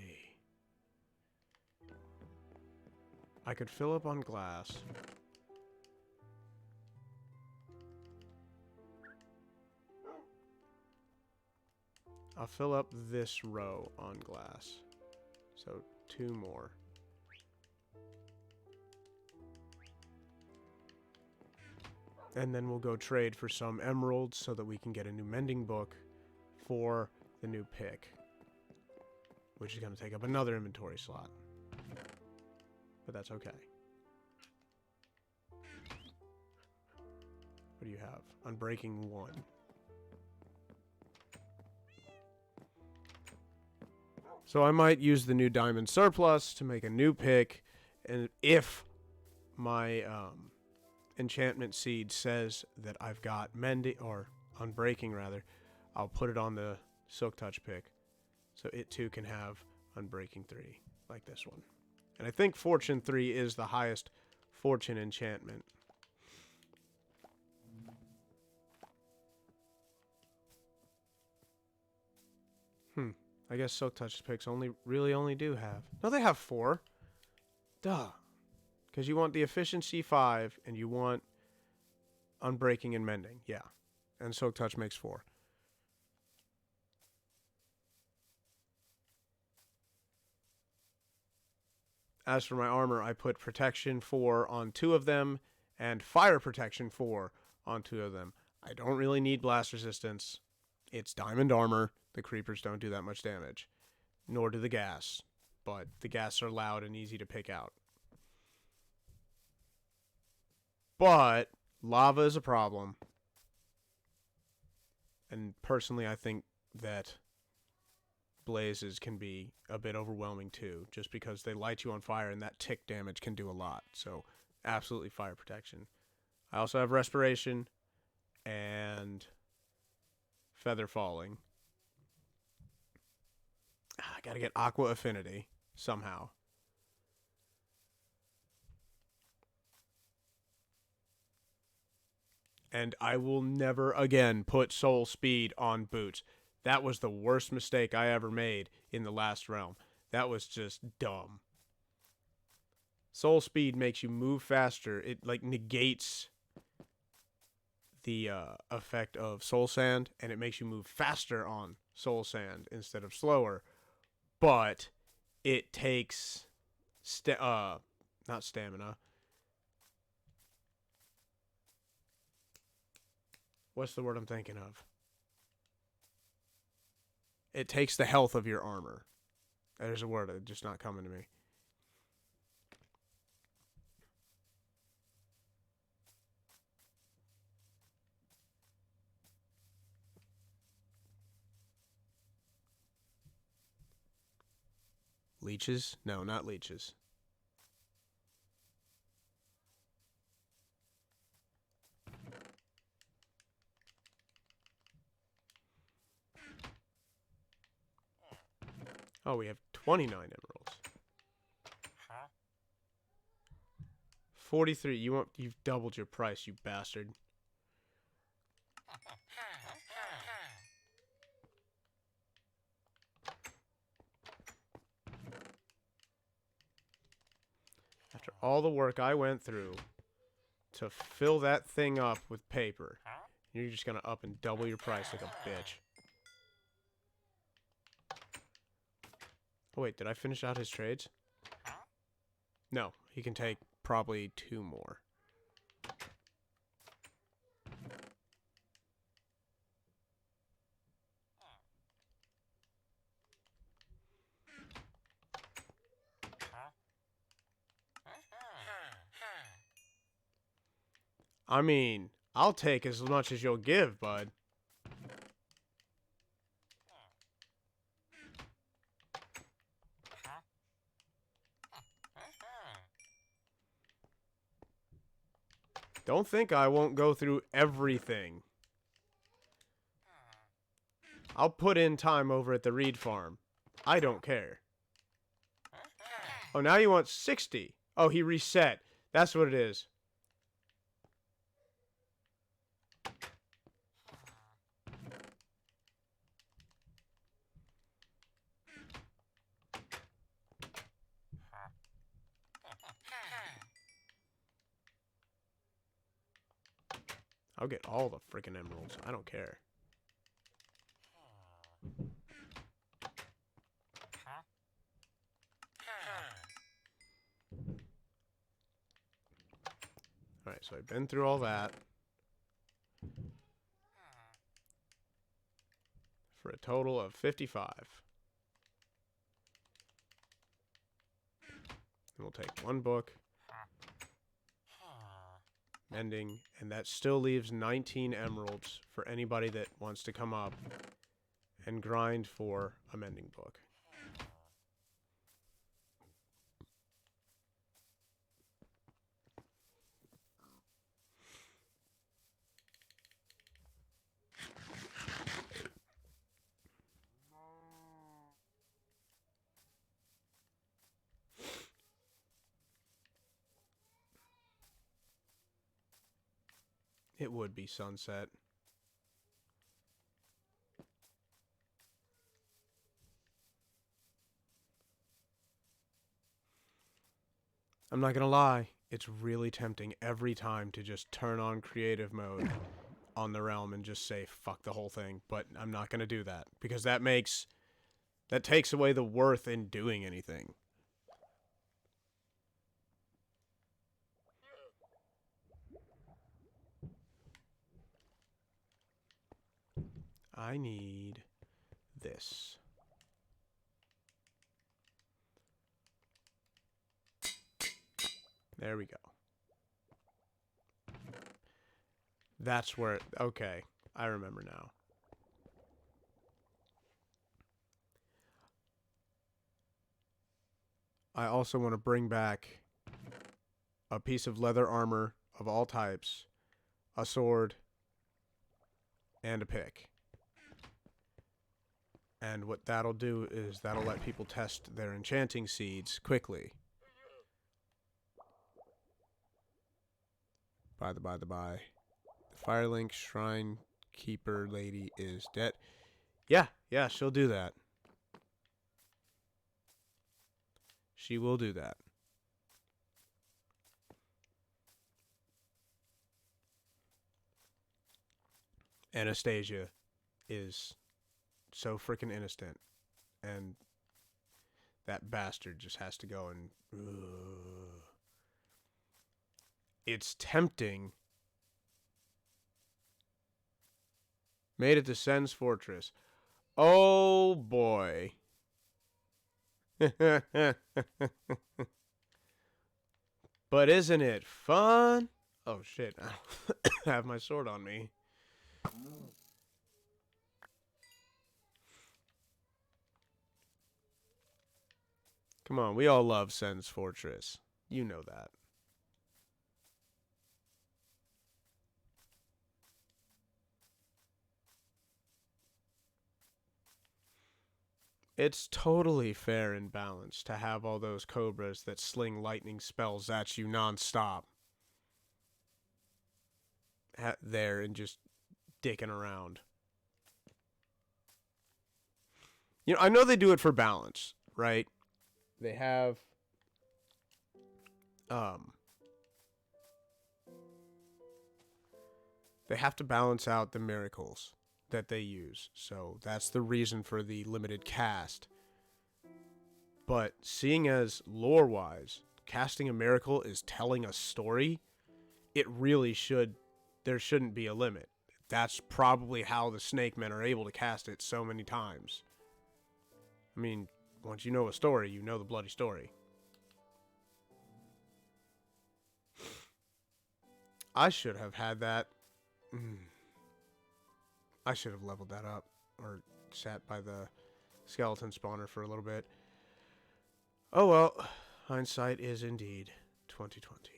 I could fill up on glass. I'll fill up this row on glass. So 2 more. And then we'll go trade for some emeralds so that we can get a new mending book for the new pick. Which is going to take up another inventory slot. But that's okay. What do you have? Unbreaking 1. So I might use the new diamond surplus to make a new pick. And if my enchantment seed says that I've got mending, or unbreaking rather, I'll put it on the silk touch pick. So it too can have unbreaking 3, like this one. And I think fortune 3 is the highest fortune enchantment. I guess silk touch picks really only do have. No, they have 4. Duh. Because you want the efficiency 5 and you want unbreaking and mending. Yeah. And silk touch makes 4. As for my armor, I put protection 4 on 2 of them and fire protection 4 on 2 of them. I don't really need blast resistance. It's diamond armor. The creepers don't do that much damage. Nor do the gas. But the gas are loud and easy to pick out. But lava is a problem. And personally, I think that blazes can be a bit overwhelming too, just because they light you on fire and that tick damage can do a lot. So absolutely fire protection. I also have respiration and feather falling. I gotta get aqua affinity somehow. And I will never again put soul speed on boots. That was the worst mistake I ever made in the last realm. That was just dumb. Soul speed makes you move faster. It like negates the effect of soul sand, and it makes you move faster on soul sand instead of slower. But it takes not stamina. What's the word I'm thinking of? It takes the health of your armor. There's a word that's just not coming to me. Leeches? No, not leeches. Oh, we have 29 emeralds. Huh? 43. You've doubled your price, you bastard. all the work I went through to fill that thing up with paper. Huh? You're just gonna up and double your price like a bitch. Oh wait, did I finish out his trades? Huh? No, he can take probably 2 more. Huh? I mean, I'll take as much as you'll give, bud. Huh? Don't think I won't go through everything. I'll put in time over at the Reed farm. I don't care. Oh, now you want 60. Oh, he reset. That's what it is. I'll get all the freaking emeralds. I don't care. Alright, so I've been through all that. For a total of 55. And we'll take 1 book. Mending. And that still leaves 19 emeralds for anybody that wants to come up and grind for a mending book. It would be sunset. I'm not gonna lie, it's really tempting every time to just turn on creative mode on the realm and just say fuck the whole thing, but I'm not gonna do that because that takes away the worth in doing anything. I need this. There we go. That's where... Okay, I remember now. I also want to bring back a piece of leather armor of all types, a sword, and a pick. And what that'll do is that'll let people test their enchanting seeds quickly. By the by. The Firelink Shrine Keeper lady is dead. Yeah, she'll do that. She will do that. Anastasia is so freaking innocent, and that bastard just has to go and... It's tempting. Made it to Sen's Fortress. Oh boy. But isn't it fun? Oh shit, I don't have my sword on me. Come on, we all love Sen's Fortress. You know that. It's totally fair and balanced to have all those cobras that sling lightning spells at you nonstop. There and just dicking around. You know, I know they do it for balance, right? They have they have to balance out the miracles that they use. So that's the reason for the limited cast. But seeing as lore-wise, casting a miracle is telling a story, it really should, there shouldn't be a limit. That's probably how the Snake Men are able to cast it so many times. I mean, once you know a story, you know the bloody story. I should have had that. I should have leveled that up. Or sat by the skeleton spawner for a little bit. Oh well. Hindsight is indeed 2020.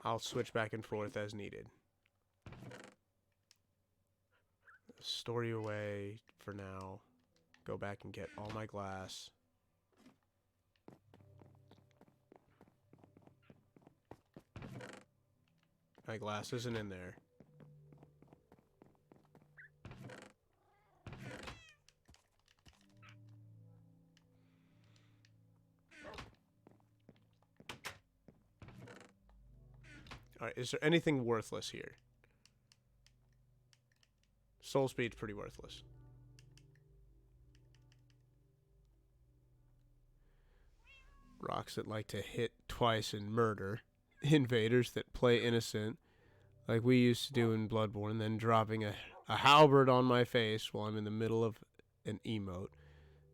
I'll switch back and forth as needed. Store you away for now. Go back and get all my glass. My glass isn't in there. Alright, is there anything worthless here? Soul Speed's pretty worthless. Rocks that like to hit twice and murder. Invaders that play innocent, like we used to do in Bloodborne, then dropping a halberd on my face while I'm in the middle of an emote.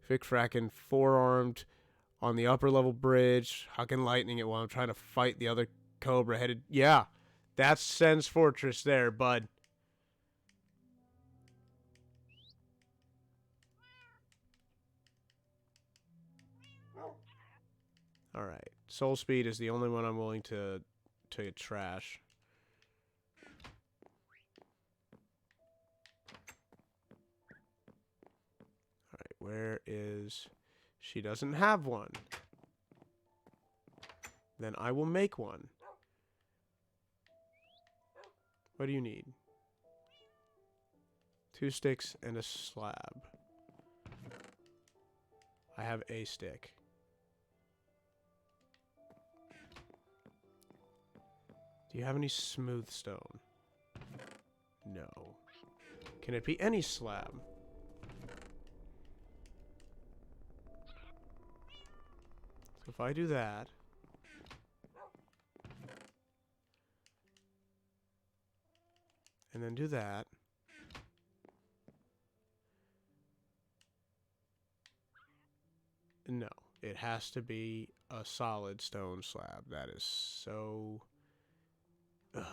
Fick frackin' four-armed on the upper level bridge, hucking lightning it while I'm trying to fight the other cobra-headed. Yeah, that's Sen's Fortress there, bud. Alright, Soul Speed is the only one I'm willing to trash. Alright, where is... She doesn't have one. Then I will make one. What do you need? 2 sticks and a slab. I have a stick. Do you have any smooth stone? No. Can it be any slab? So if I do that... and then do that... no. It has to be a solid stone slab. That is so... ugh.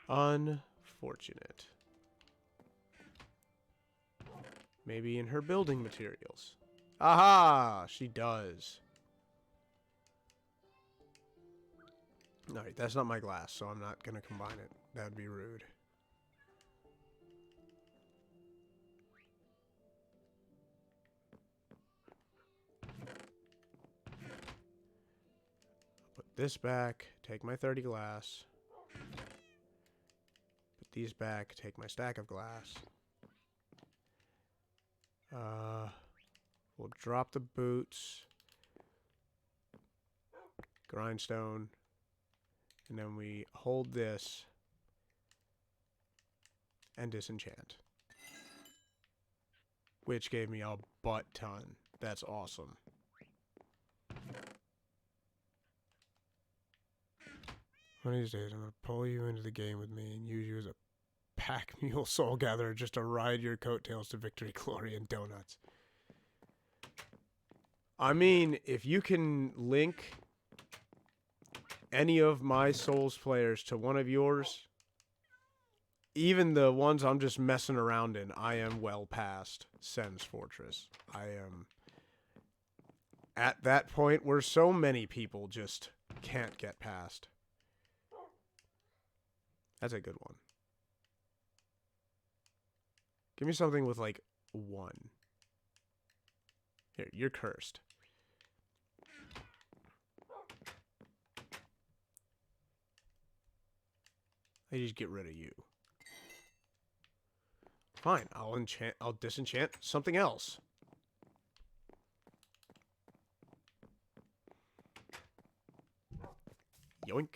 Unfortunate. Maybe in her building materials. Aha! She does. Alright, that's not my glass, so I'm not gonna combine it. That'd be rude. Put this back, take my 30 glass. Put these back, take my stack of glass. We'll drop the boots. Grindstone. And then we hold this. And disenchant. Which gave me a butt ton. That's awesome. One of these days, I'm going to pull you into the game with me and use you as a pack mule soul gatherer just to ride your coattails to victory, glory, and donuts. I mean, if you can link any of my Souls players to one of yours, even the ones I'm just messing around in, I am well past Sen's Fortress. I am at that point where so many people just can't get past. That's a good one. Give me something with, like, 1. Here, you're cursed. I just get rid of you. Fine, I'll disenchant something else. Yoink.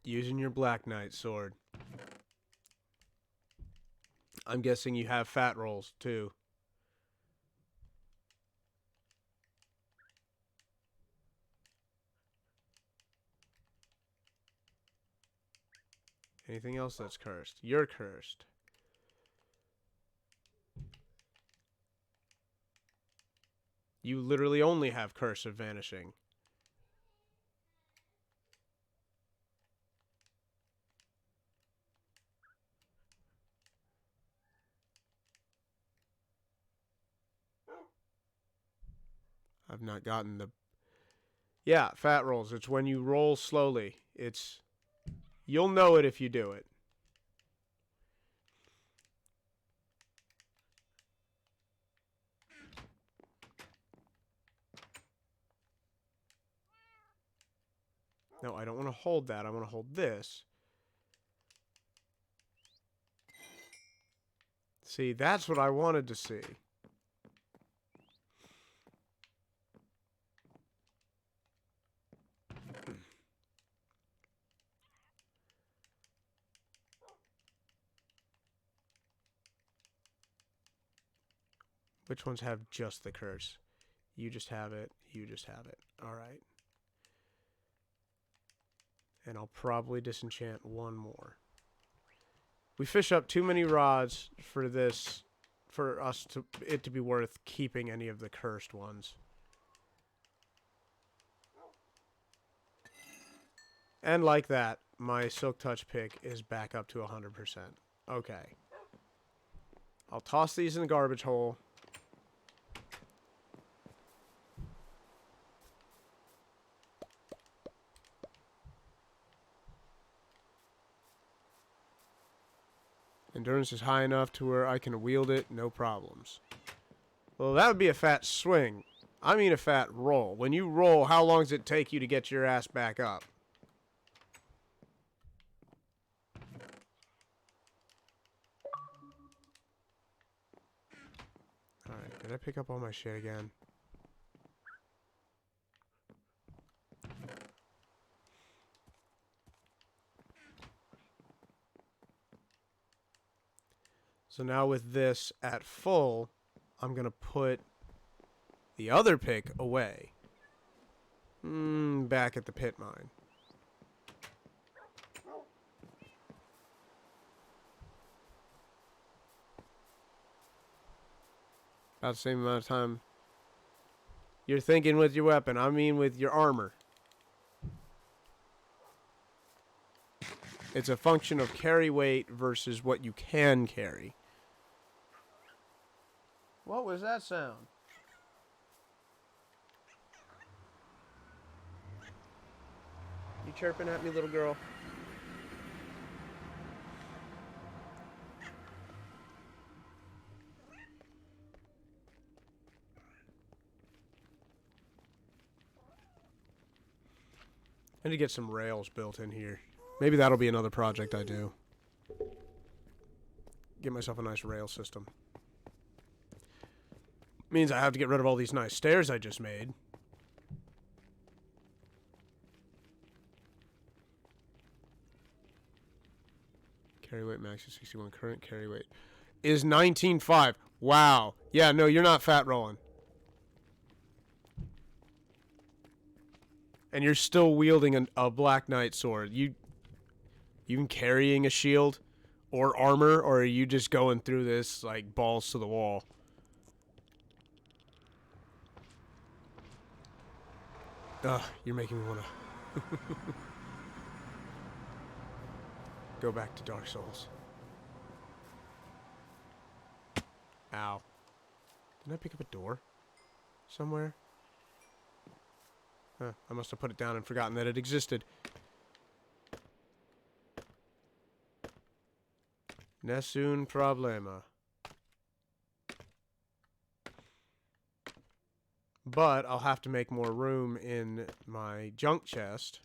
Using your Black Knight sword. I'm guessing you have fat rolls too. Anything else that's cursed? You're cursed. You literally only have Curse of Vanishing. I've not gotten the... Yeah, fat rolls. It's when you roll slowly. It's... You'll know it if you do it. No, I don't want to hold that. I want to hold this. See, that's what I wanted to see. Which ones have just the curse? You just have it. You just have it. Alright. And I'll probably disenchant one more. We fish up too many rods for this, for it to be worth keeping any of the cursed ones. And like that, my Silk Touch pick is back up to 100%. Okay. I'll toss these in the garbage hole. Endurance is high enough to where I can wield it, no problems. Well, that would be a fat swing. I mean a fat roll. When you roll, how long does it take you to get your ass back up? Alright, did I pick up all my shit again? So now with this at full, I'm going to put the other pick away. Back at the pit mine. About the same amount of time you're thinking with your weapon. I mean with your armor. It's a function of carry weight versus what you can carry. What was that sound? You chirping at me, little girl? I need to get some rails built in here. Maybe that'll be another project I do. Get myself a nice rail system. Means I have to get rid of all these nice stairs I just made. Carry weight max is 61. Current carry weight is 19.5. Wow. Yeah, no, you're not fat rolling. And you're still wielding a Black Knight sword. You even carrying a shield or armor, or are you just going through this like balls to the wall? Ugh, you're making me wanna go back to Dark Souls. Ow. Didn't I pick up a door somewhere? Huh, I must have put it down and forgotten that it existed. Nessun problema. But I'll have to make more room in my junk chest.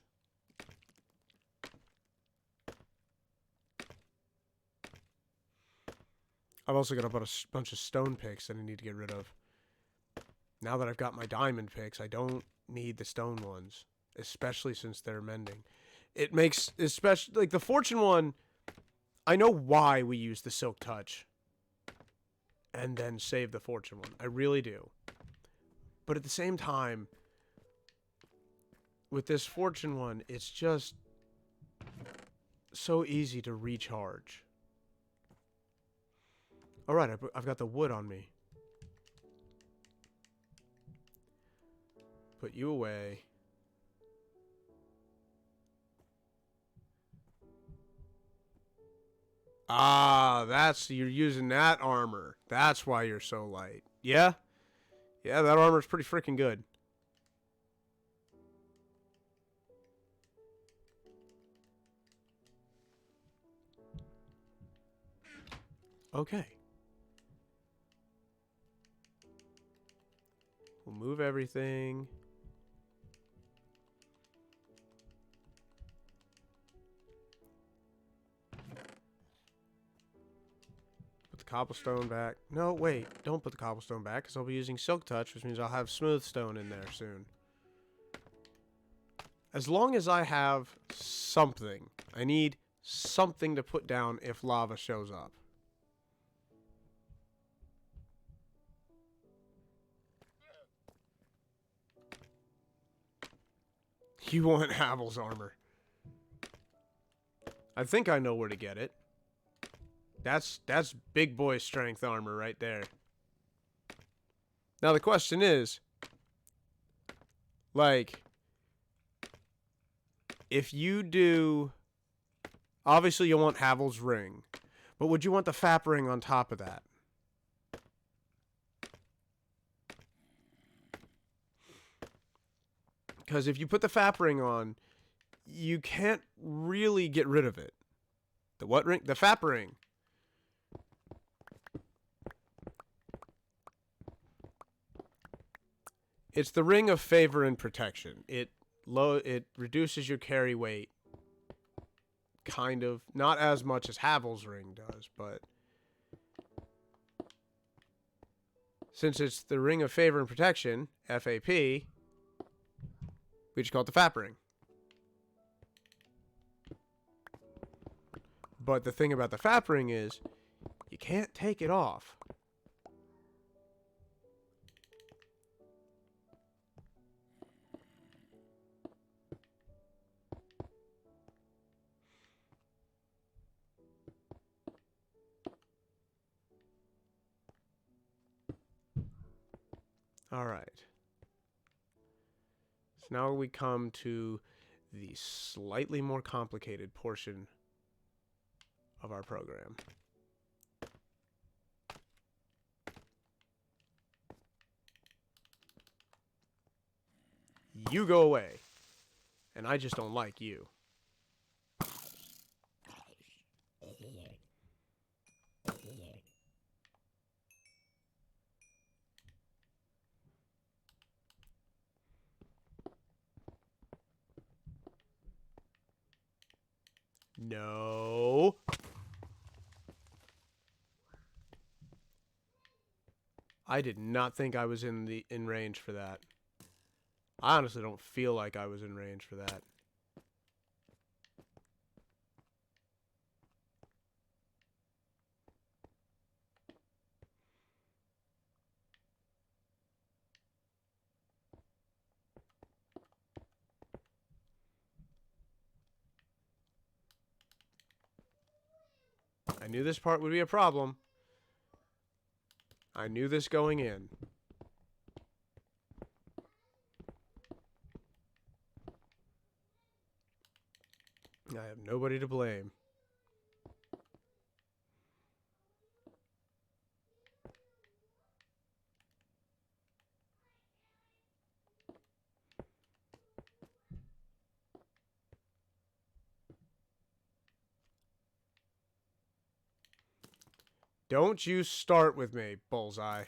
I've also got a bunch of stone picks that I need to get rid of. Now that I've got my diamond picks, I don't need the stone ones. Especially since they're mending. It makes, especially, like the fortune one, I know why we use the silk touch. And then save the fortune one. I really do. But at the same time, with this fortune one, it's just so easy to recharge. Alright, I've got the wood on me. Put you away. Ah, you're using that armor. That's why you're so light. Yeah? Yeah, that armor's pretty freaking good. Okay. We'll move everything. Put the cobblestone back. No, wait. Don't put the cobblestone back, because I'll be using silk touch, which means I'll have smooth stone in there soon. As long as I have something. I need something to put down if lava shows up. You want Havel's armor. I think I know where to get it. That's big boy strength armor right there. Now the question is, like, if you do, obviously you'll want Havel's ring, but would you want the Fap ring on top of that? Because if you put the Fap ring on, you can't really get rid of it. The what ring? The Fap ring. It's the ring of favor and protection. It reduces your carry weight. Kind of. Not as much as Havel's ring does, but since it's the ring of favor and protection, FAP, we just call it the Fap ring. But the thing about the Fap ring is, you can't take it off. Alright. So now we come to the slightly more complicated portion of our program. You go away. And I just don't like you. No. I did not think I was in range for that. I honestly don't feel like I was in range for that. I knew this part would be a problem. I knew this going in. I have nobody to blame. Don't you start with me, Bullseye.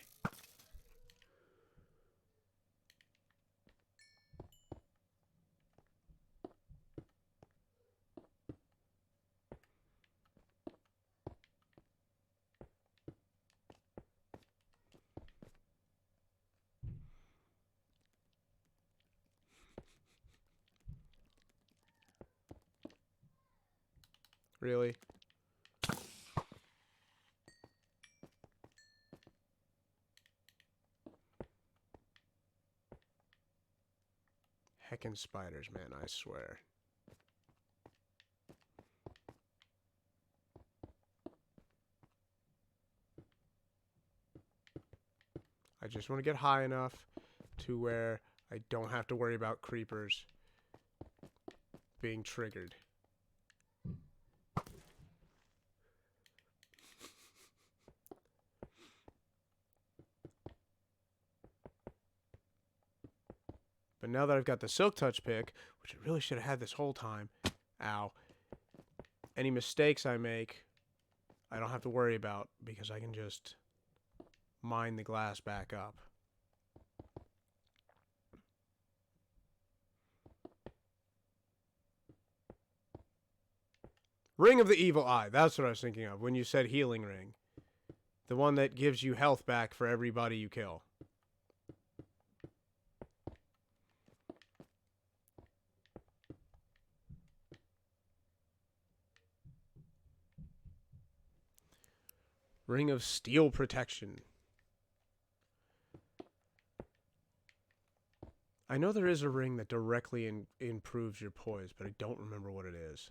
Really? Heckin' spiders, man, I swear. I just want to get high enough to where I don't have to worry about creepers being triggered. But now that I've got the Silk Touch pick, which I really should have had this whole time, ow, any mistakes I make, I don't have to worry about because I can just mine the glass back up. Ring of the Evil Eye, that's what I was thinking of when you said healing ring. The one that gives you health back for everybody you kill. Ring of Steel Protection. I know there is a ring that directly improves your poise, but I don't remember what it is.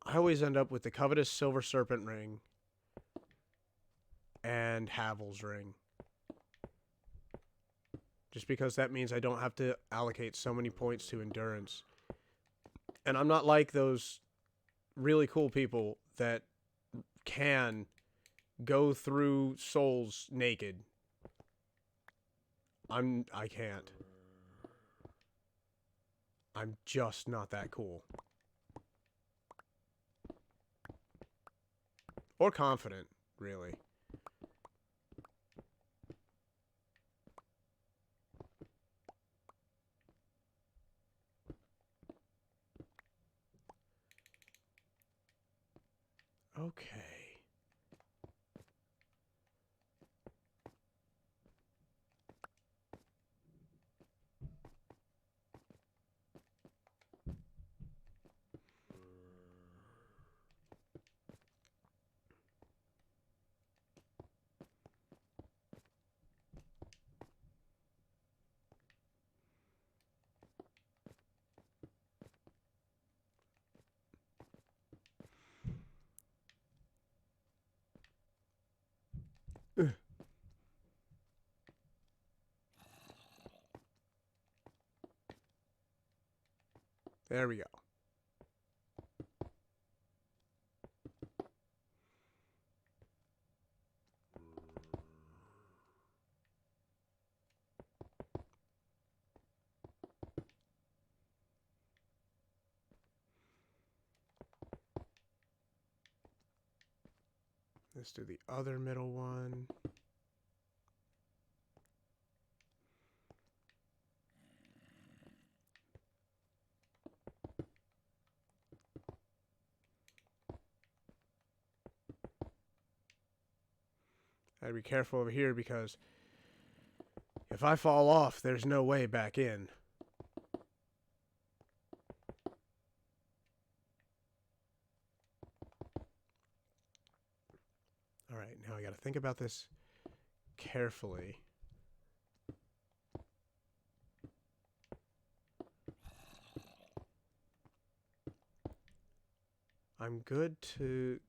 I always end up with the covetous Silver Serpent ring and Havel's ring. Just because that means I don't have to allocate so many points to endurance. And I'm not like those really cool people that can go through souls naked. I can't. I'm just not that cool. Or confident, really. Okay. There we go. Let's do the other middle one. Gotta be careful over here because if I fall off, there's no way back in. Alright, now I gotta think about this carefully. I'm good to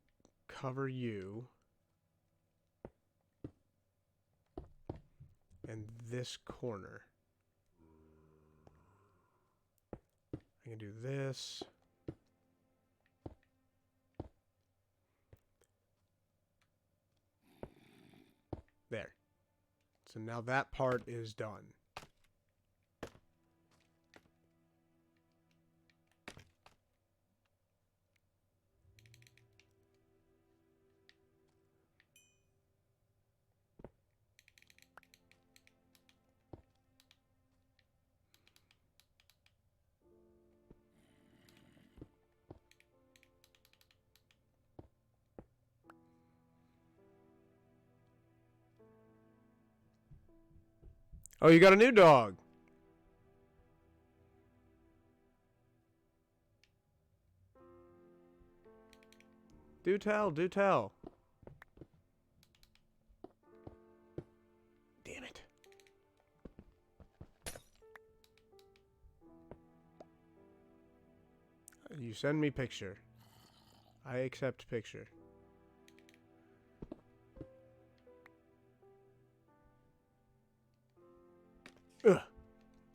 cover you. And this corner. I can do this. There. So now that part is done. Oh, you got a new dog. Do tell, do tell. Damn it. You send me picture. I accept picture. Ugh.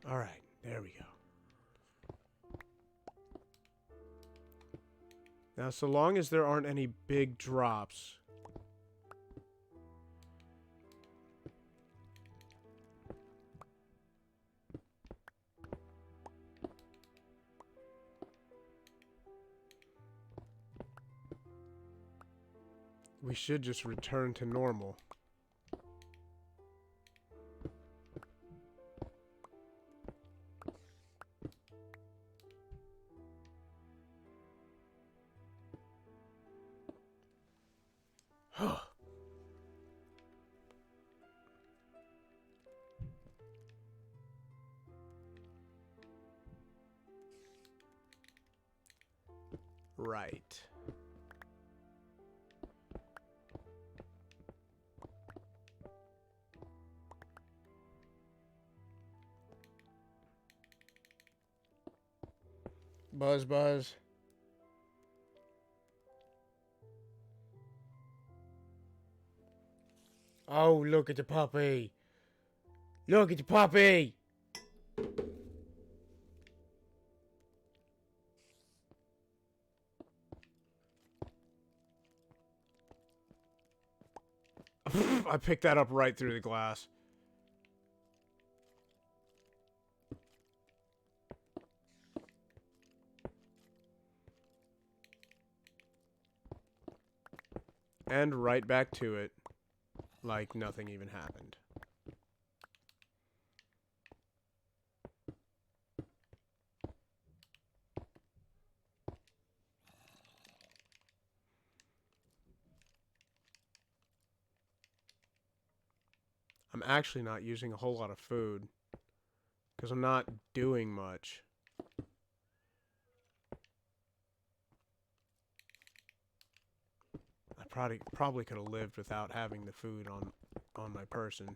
Alright, there we go. Now, so long as there aren't any big drops. We should just return to normal. Right. Buzz, buzz. Oh, look at the puppy. Look at the puppy. I picked that up right through the glass. And right back to it, like nothing even happened. I'm actually not using a whole lot of food, because I'm not doing much. I probably could have lived without having the food on my person.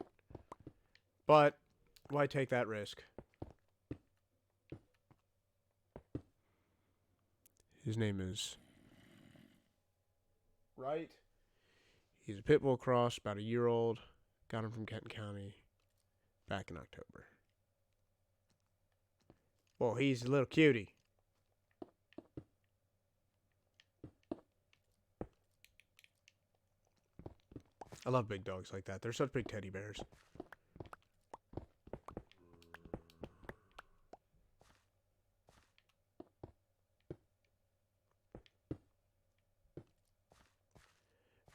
But why take that risk? His name is Wright. He's a pit bull cross, about a year old. Got him from Kenton County back in October. Well, he's a little cutie. I love big dogs like that. They're such big teddy bears.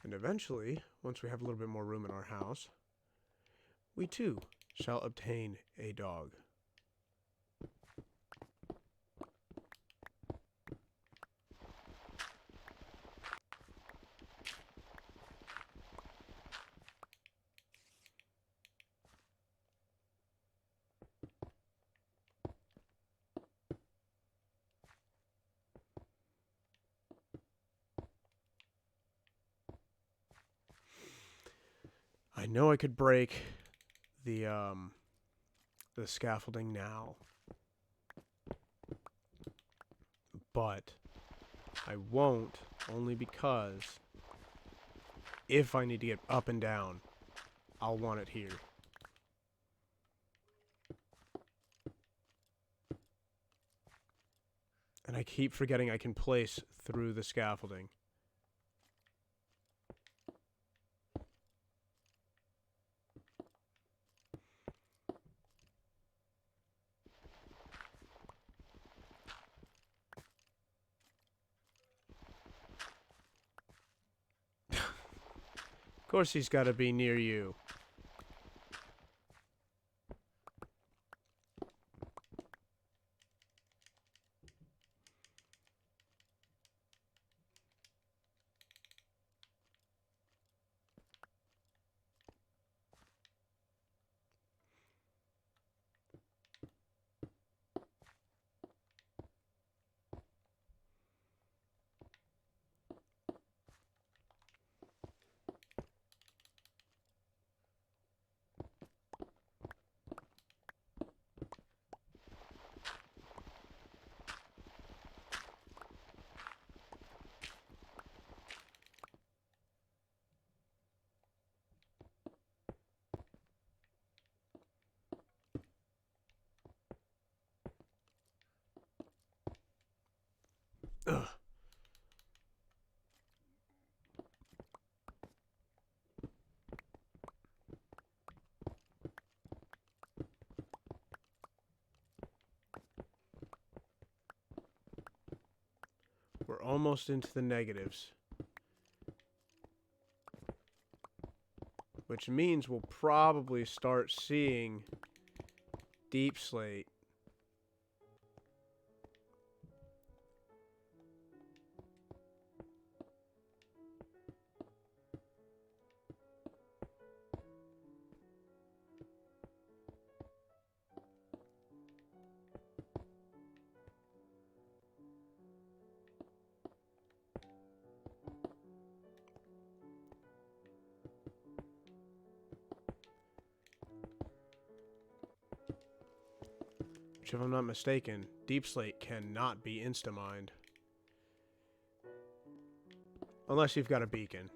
And eventually, once we have a little bit more room in our house, we too shall obtain a dog. I know I could break the scaffolding now, but I won't, only because if I need to get up and down, I'll want it here. And I keep forgetting I can place through the scaffolding. Of course he's got to be near you. We're almost into the negatives. Which means we'll probably start seeing deep slate. Which, if I'm not mistaken, deep slate cannot be insta-mined. Unless you've got a beacon.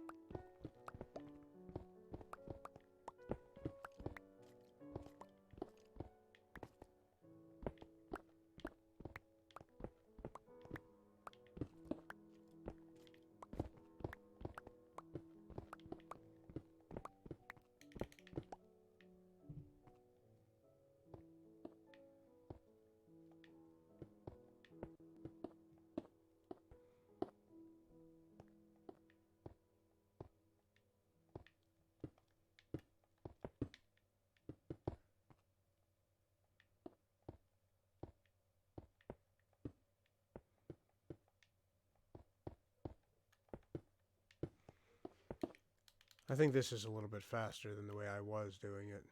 I think this is a little bit faster than the way I was doing it.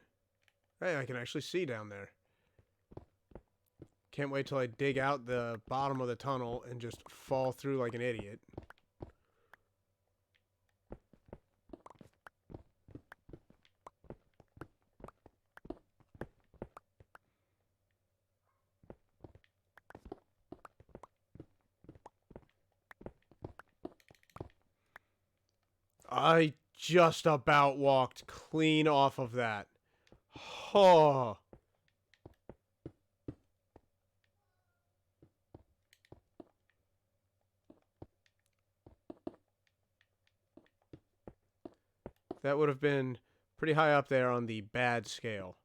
Hey, I can actually see down there. Can't wait till I dig out the bottom of the tunnel and just fall through like an idiot. I just about walked clean off of that. Oh. That would have been pretty high up there on the bad scale.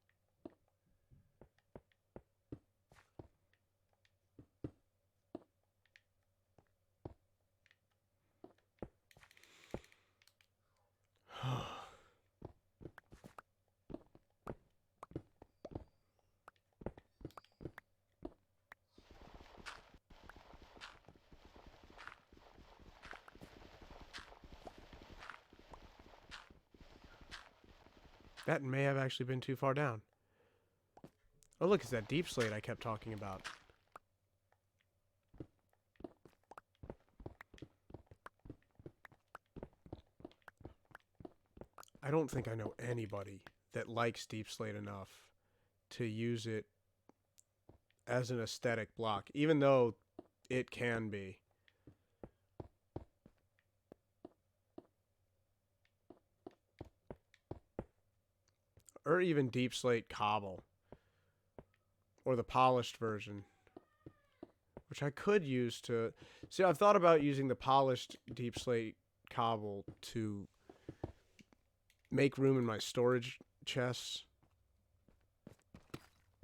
That may have actually been too far down. Oh, look, it's that deep slate I kept talking about. I don't think I know anybody that likes deep slate enough to use it as an aesthetic block, even though it can be. Or even deep slate cobble. Or the polished version. Which I could use to... See, I've thought about using the polished deep slate cobble to make room in my storage chests.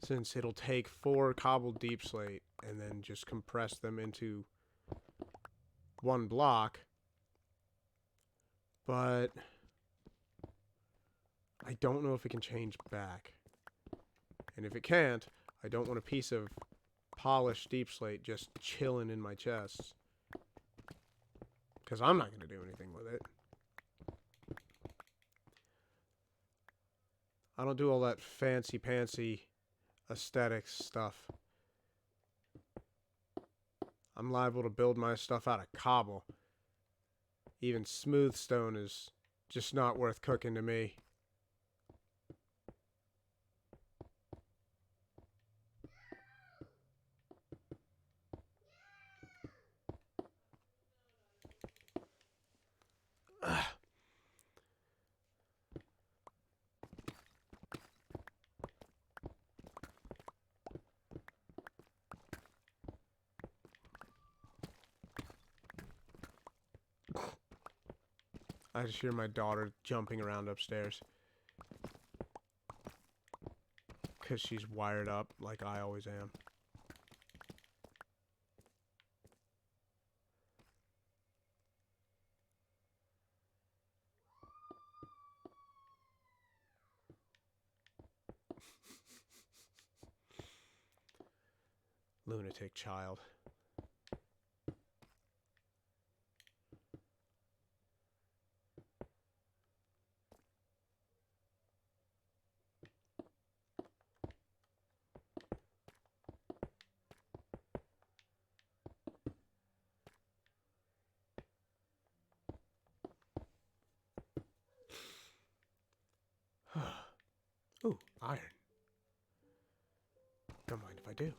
Since it'll take 4 cobbled deep slate and then just compress them into one block. But I don't know if it can change back. And if it can't, I don't want a piece of polished deep slate just chilling in my chest. Because I'm not going to do anything with it. I don't do all that fancy-pantsy aesthetics stuff. I'm liable to build my stuff out of cobble. Even smooth stone is just not worth cooking to me. I just hear my daughter jumping around upstairs. Because she's wired up like I always am. Lunatic child. Ooh, iron. Don't mind if I do.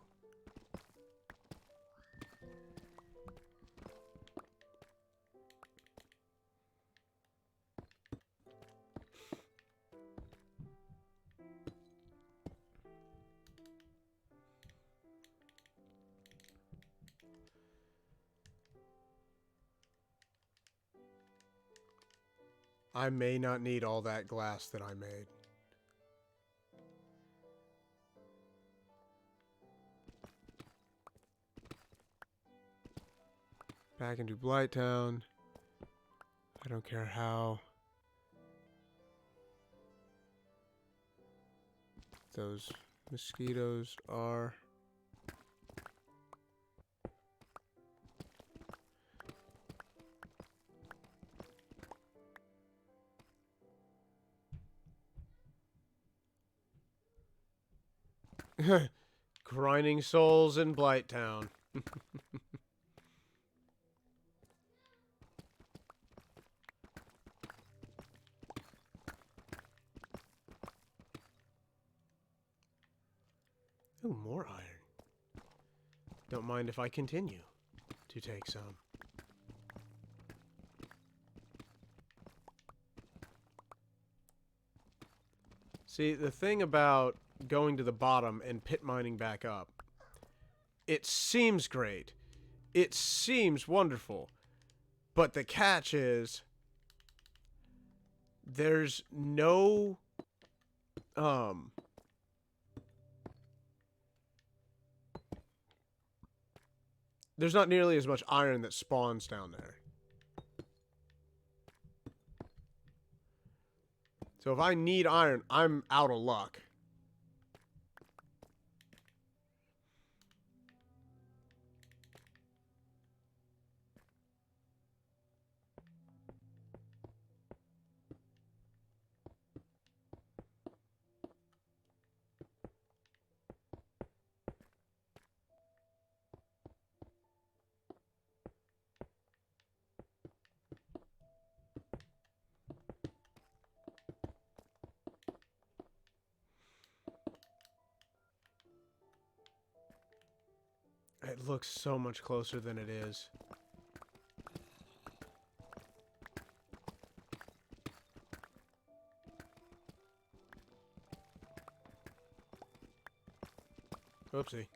I may not need all that glass that I made. Back into Blighttown. I don't care how. Those mosquitoes are. Grinding souls in Blighttown. Ooh, more iron. Don't mind if I continue to take some. See, the thing about going to the bottom and pit mining back up, it seems great. It seems wonderful. But the catch is there's no there's not nearly as much iron that spawns down there. So if I need iron, I'm out of luck. It looks so much closer than it is. Oopsie.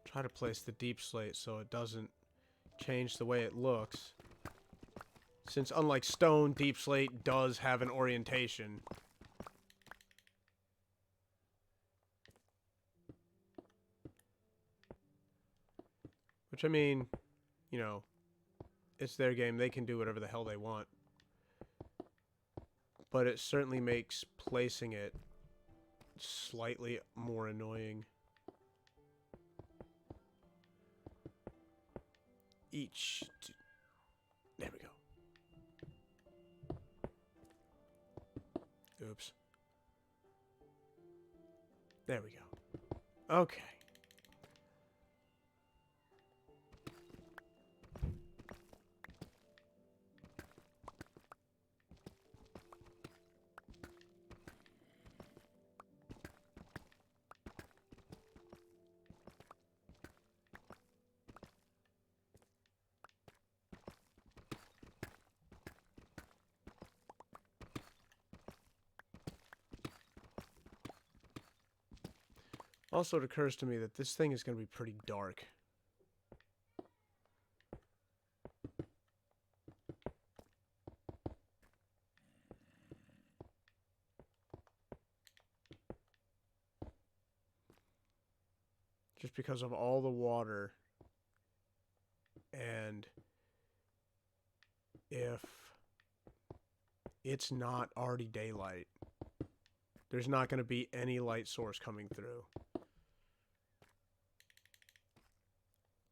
Try to place the deep slate so it doesn't change the way it looks. Since unlike stone, deep slate does have an orientation. Which, I mean, you know, it's their game. They can do whatever the hell they want. But it certainly makes placing it slightly more annoying. There we go. Oops. There we go. Okay. Also, it occurs to me that this thing is going to be pretty dark. Just because of all the water. And if it's not already daylight, there's not going to be any light source coming through.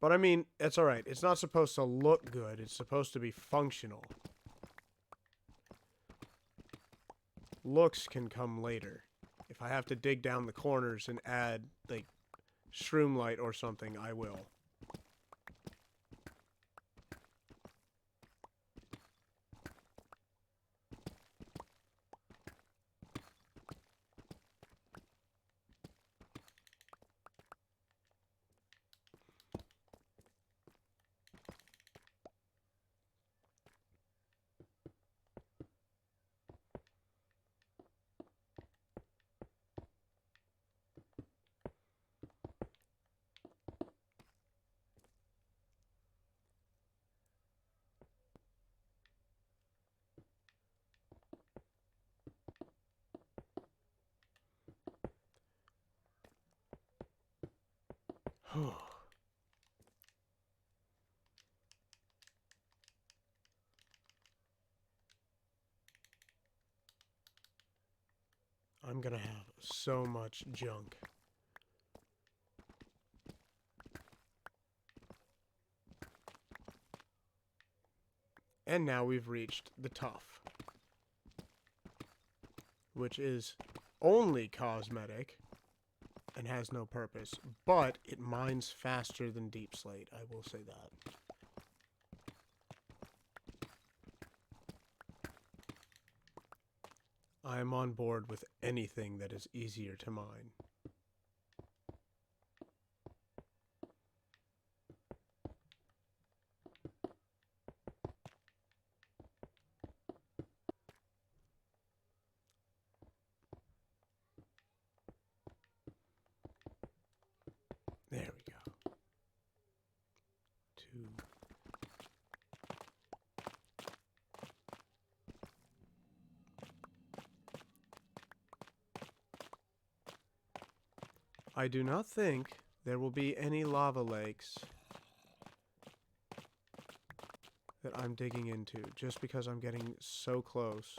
But I mean, it's alright. It's not supposed to look good. It's supposed to be functional. Looks can come later. If I have to dig down the corners and add, like, shroom light or something, I will. I'm gonna have so much junk. And now we've reached the tough, which is only cosmetic and has no purpose, but it mines faster than deep slate, I will say that. I am on board with anything that is easier to mine. There we go. 2. I do not think there will be any lava lakes that I'm digging into, just because I'm getting so close.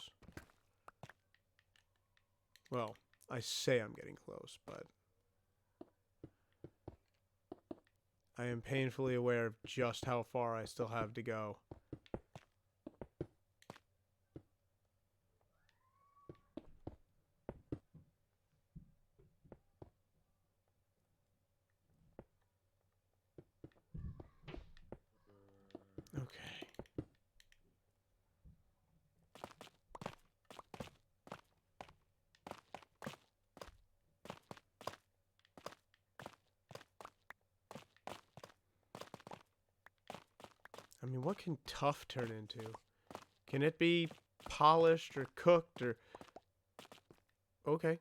Well, I say I'm getting close, but I am painfully aware of just how far I still have to go. Okay. I mean, what can tough turn into? Can it be polished or cooked or... Okay.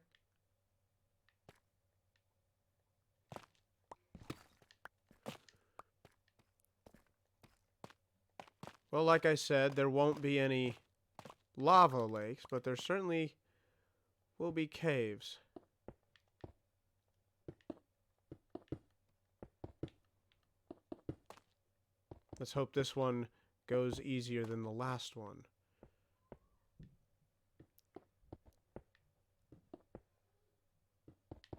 Well, like I said, there won't be any lava lakes, but there certainly will be caves. Let's hope this one goes easier than the last one.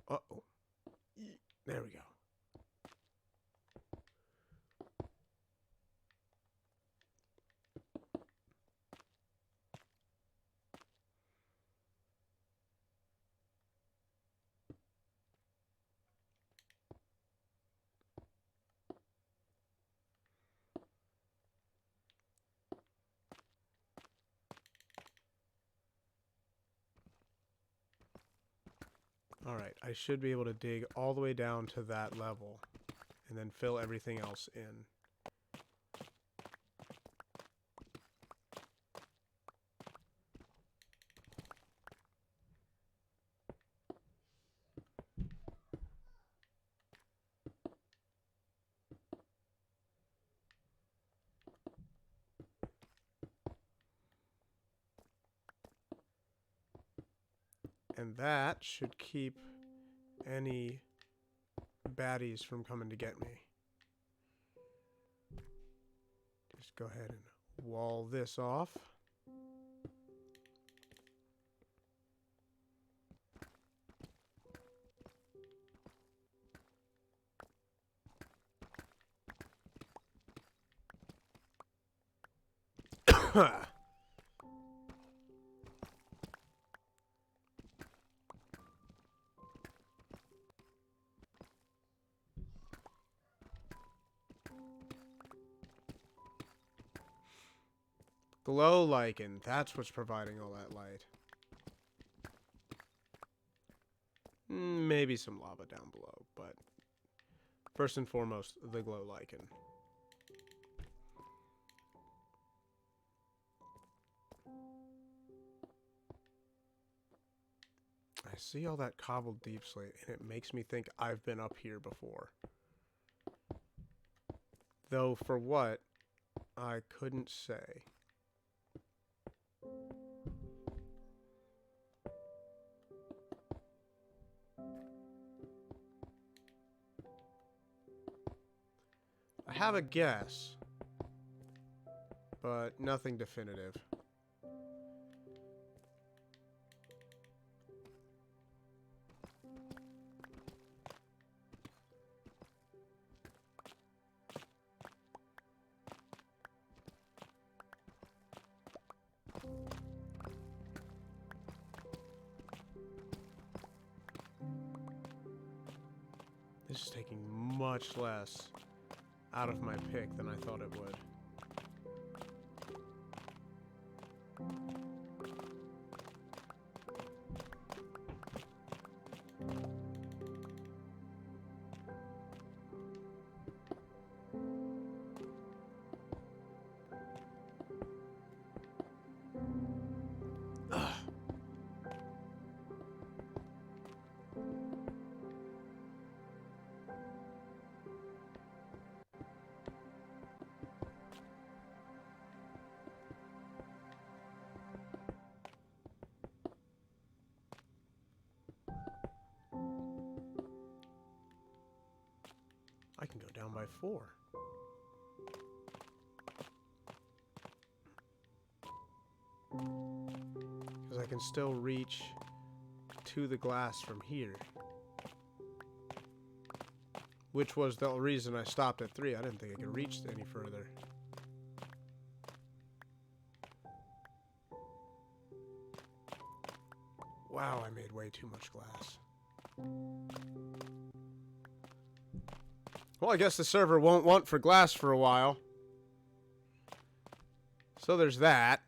Uh-oh. There we go. Alright, I should be able to dig all the way down to that level and then fill everything else in. And that should keep any baddies from coming to get me. Just go ahead and wall this off. Glow lichen. That's what's providing all that light. Maybe some lava down below, but first and foremost, the glow lichen. I see all that cobbled deep slate, and it makes me think I've been up here before. Though for what, I couldn't say. I have a guess, but nothing definitive. This is taking much less out of my pick than I thought it would. I can go down by 4. Because I can still reach to the glass from here. Which was the reason I stopped at 3. I didn't think I could reach any further. Wow, I made way too much glass. Well, I guess the server won't want for glass for a while. So there's that.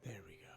There we go.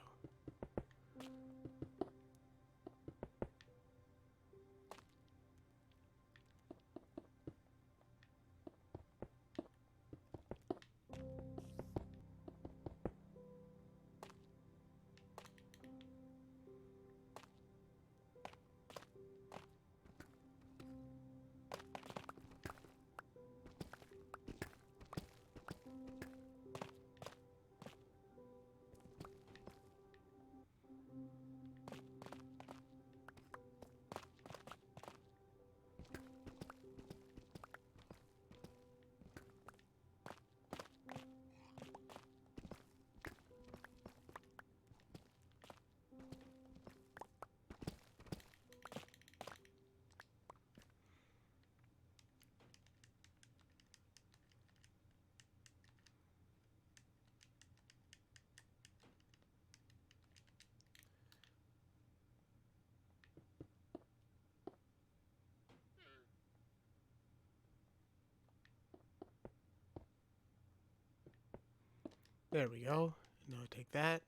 There we go. Now I take that.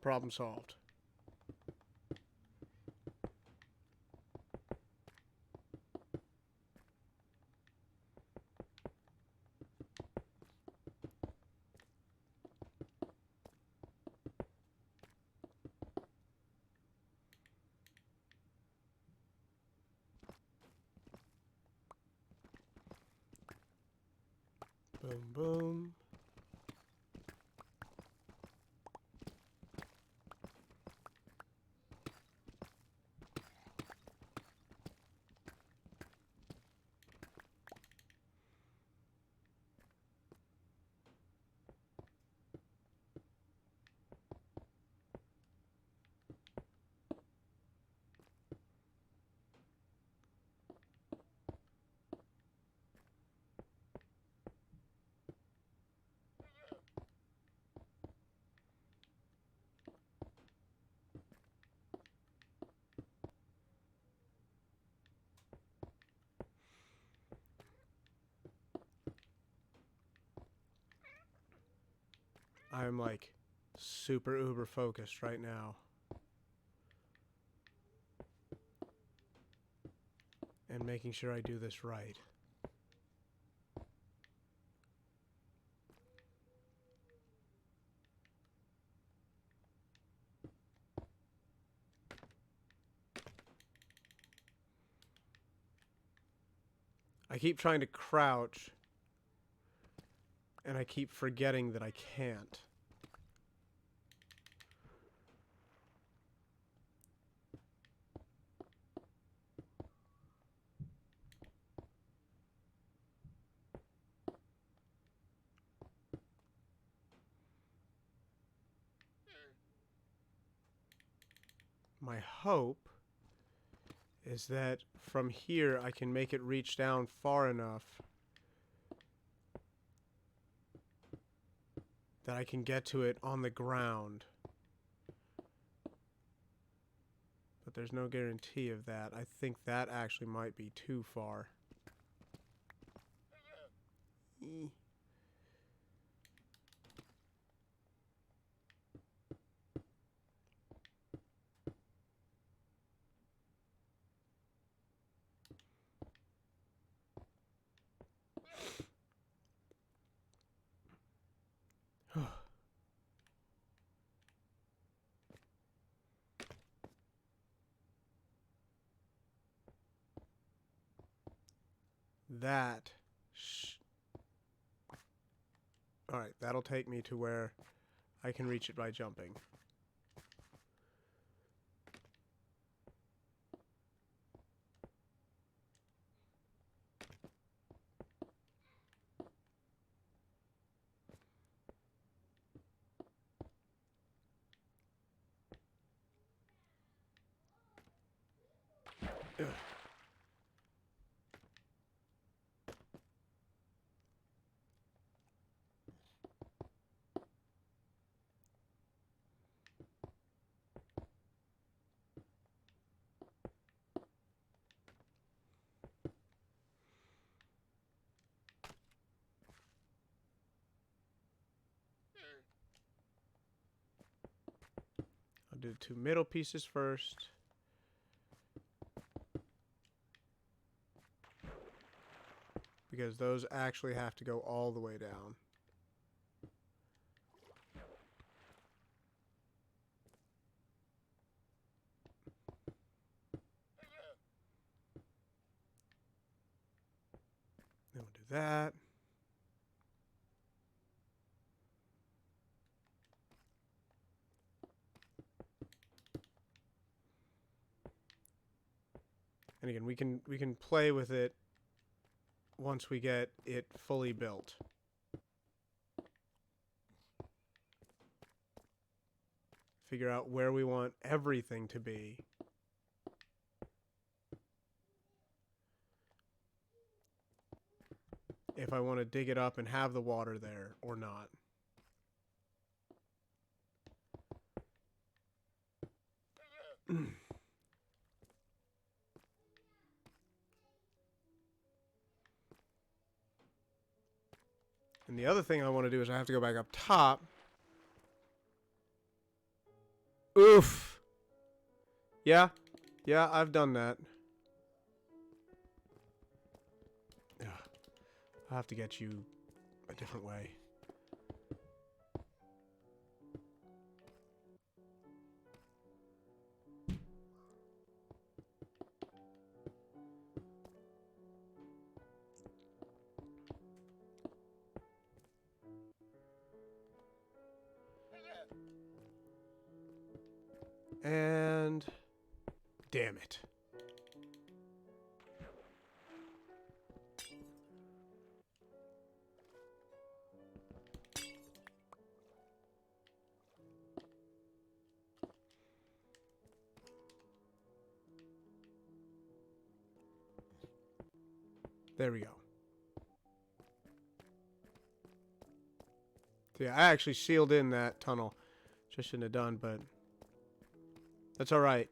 Problem solved. Boom, boom. I'm like super uber focused right now. And making sure I do this right. I keep trying to crouch, and I keep forgetting that I can't. My hope is that from here I can make it reach down far enough that I can get to it on the ground. But there's no guarantee of that. I think that actually might be too far. That. Alright, that'll take me to where I can reach it by jumping. Ugh. I'll do the two middle pieces first. Because those actually have to go all the way down. Then we'll do that. And again, we can play with it once we get it fully built. Figure out where we want everything to be. If I want to dig it up and have the water there or not. And the other thing I want to do is I have to go back up top. Oof. Yeah, I've done that. Ugh. I'll have to get you a different way. And damn it. There we go. So yeah, I actually sealed in that tunnel. Just shouldn't have done, but that's alright.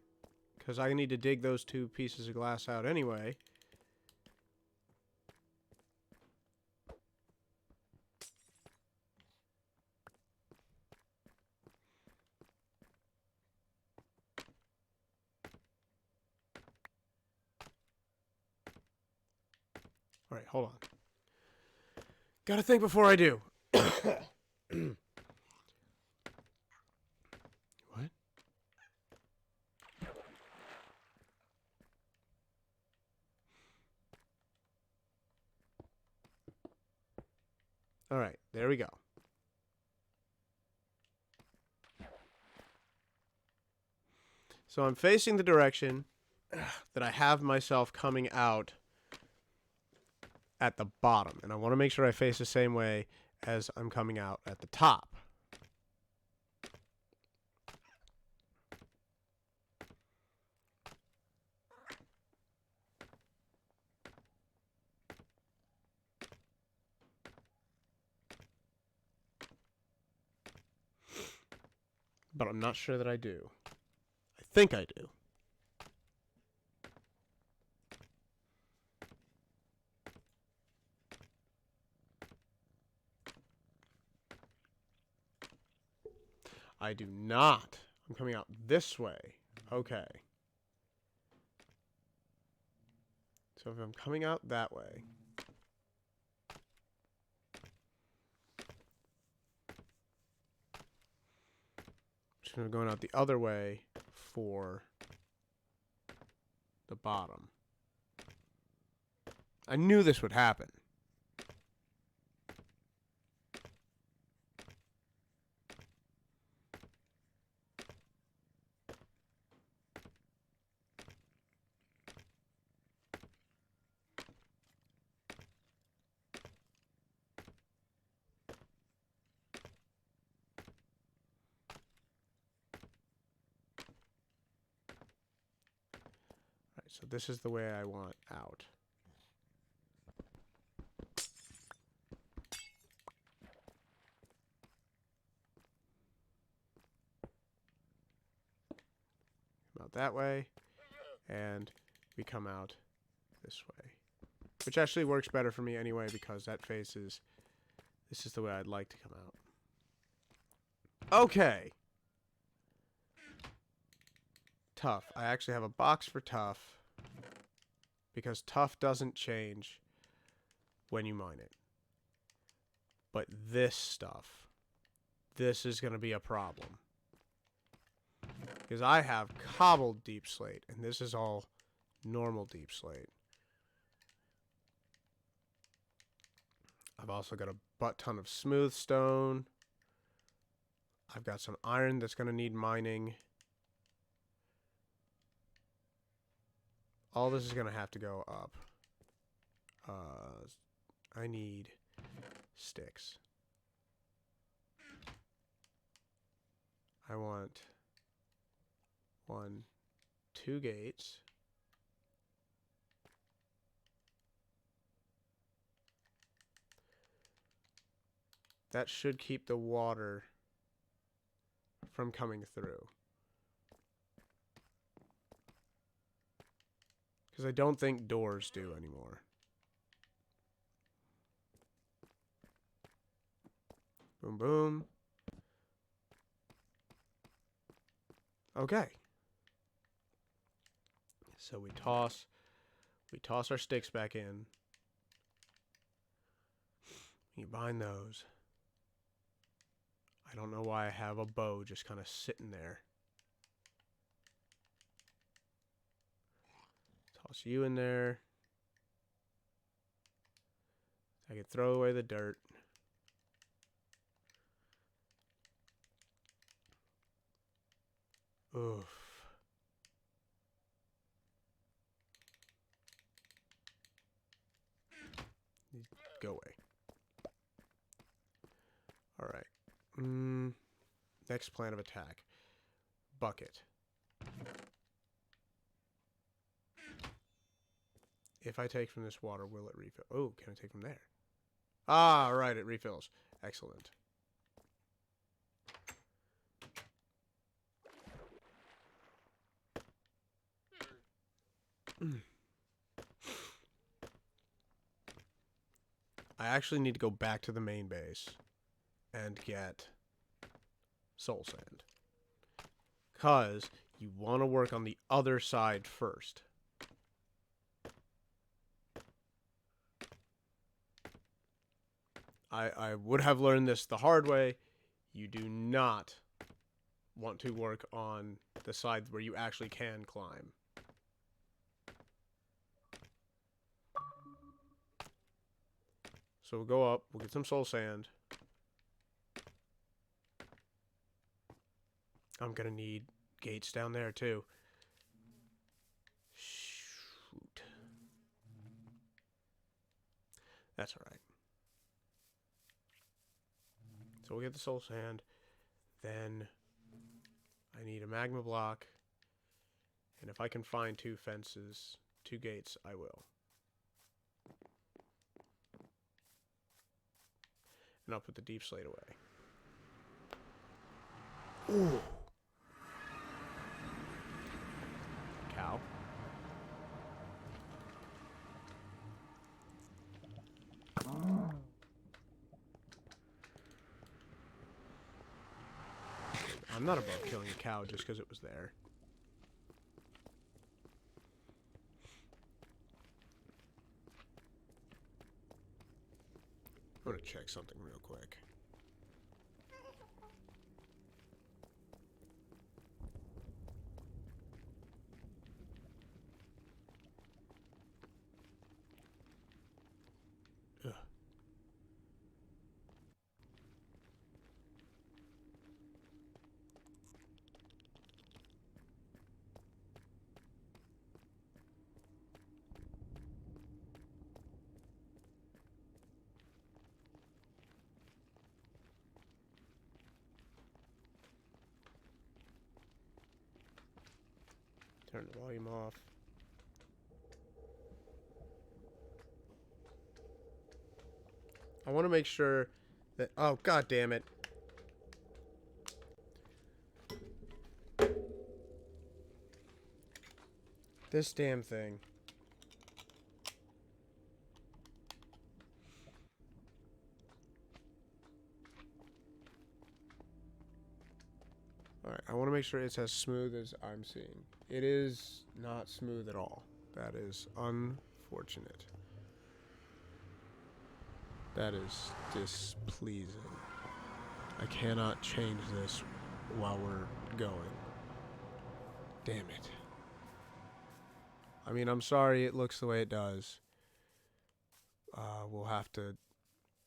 Because I need to dig those two pieces of glass out anyway. Alright, hold on. Gotta think before I do. What? Alright, there we go. So I'm facing the direction that I have myself coming out at the bottom. And I want to make sure I face the same way as I'm coming out at the top. But I'm not sure that I do. I think I do. I do not. I'm coming out this way. Okay. So if I'm coming out that way. Just going to go out the other way for the bottom. I knew this would happen. Alright, so this is the way I want out. Come out that way, and we come out this way. Which actually works better for me anyway, because that faces... This is the way I'd like to come out. Okay. Tough. I actually have a box for tough, because tough doesn't change when you mine it. But this stuff, this is going to be a problem. Because I have cobbled deep slate, and this is all normal deep slate. I've also got a butt ton of smooth stone. I've got some iron that's going to need mining. All this is going to have to go up. I need sticks. I want 2 gates. That should keep the water from coming through. Because I don't think doors do anymore. Boom, boom. Okay. So we toss our sticks back in. You bind those. I don't know why I have a bow just kind of sitting there. Toss you in there. I can throw away the dirt. Oof. Go away. Alright. Next plan of attack. Bucket. If I take from this water, will it refill? Oh, can I take from there? Ah, right, it refills. Excellent. I actually need to go back to the main base and get soul sand. Because you want to work on the other side first. I would have learned this the hard way. You do not want to work on the side where you actually can climb. So we'll go up, we'll get some soul sand. I'm gonna need gates down there too. Shoot. That's alright. So we'll get the soul sand. Then I need a magma block. And if I can find 2 fences, 2 gates, I will. And I'll put the deep slate away. Ooh. Cow. I'm not above killing a cow just because it was there. I'm gonna check something real quick. Ugh. Turn the volume off. I want to make sure that... Oh, god damn it. This damn thing. Alright, I want to make sure it's as smooth as I'm seeing. It is not smooth at all. That is unfortunate. That is displeasing. I cannot change this while we're going. Damn it. I mean, I'm sorry it looks the way it does. We'll have to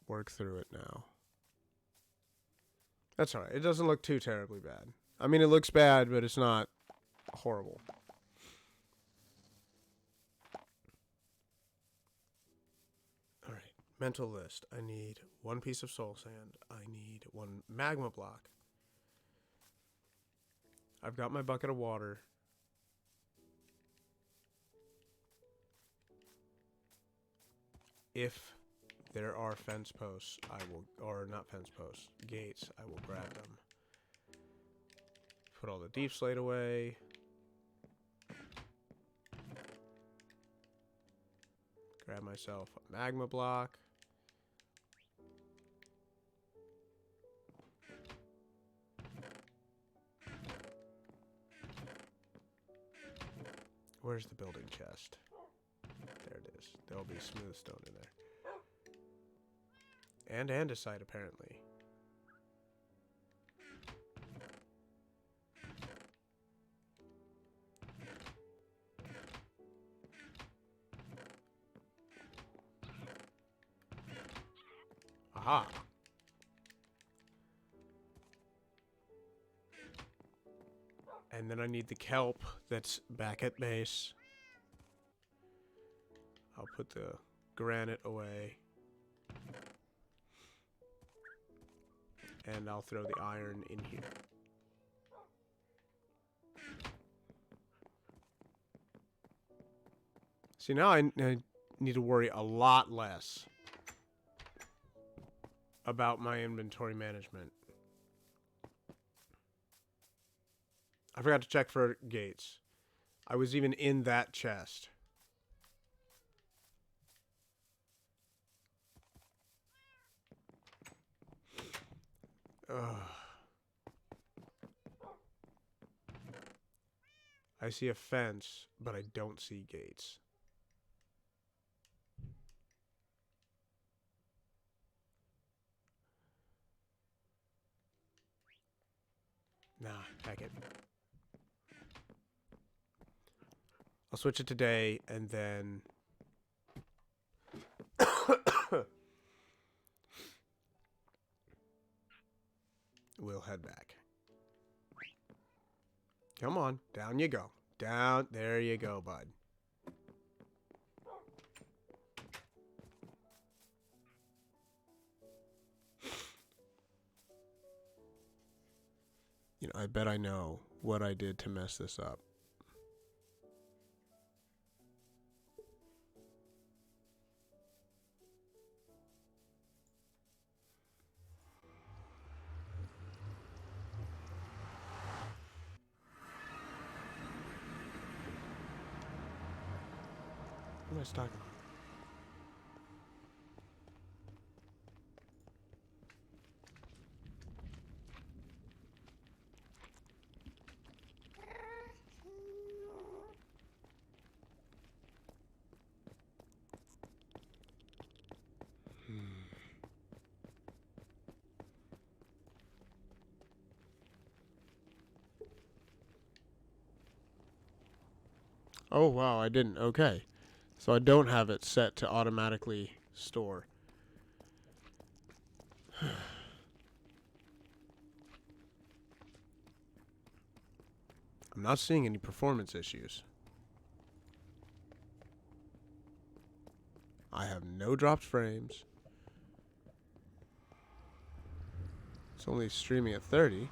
work through it now. That's alright. It doesn't look too terribly bad. I mean, it looks bad, but it's not horrible. Alright, mental list. I need 1 piece of soul sand. I need 1 magma block. I've got my bucket of water. If there are fence posts, I will, or not fence posts, gates, I will grab them. Put all the deep slate away. Grab myself a magma block. Where's the building chest? There it is. There'll be smooth stone in there. And andesite, apparently. Aha! And then I need the kelp that's back at base. I'll put the granite away. And I'll throw the iron in here. See, now I need to worry a lot less about my inventory management. I forgot to check for gates. I was even in that chest. Ugh. I see a fence, but I don't see gates. Heck it. I'll switch it to day, and then... we'll head back. Come on. Down you go. Down. There you go, bud. You know, I bet I know what I did to mess this up. What am I stuck on? Oh, wow, I didn't. Okay. So I don't have it set to automatically store. I'm not seeing any performance issues. I have no dropped frames. It's only streaming at 30.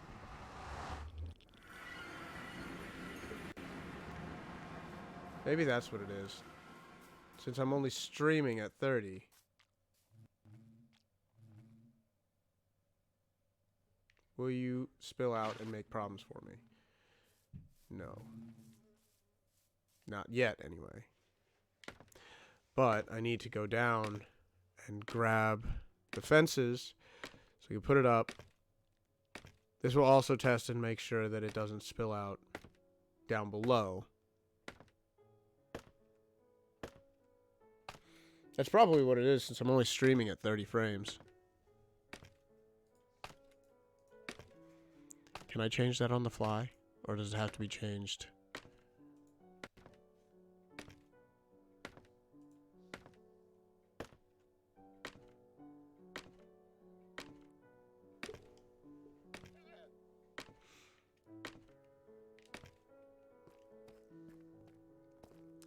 Maybe that's what it is. Since I'm only streaming at 30. Will you spill out and make problems for me? No. Not yet, anyway. But I need to go down and grab the fences so we can put it up. This will also test and make sure that it doesn't spill out down below. That's probably what it is since I'm only streaming at 30 frames. Can I change that on the fly? Or does it have to be changed?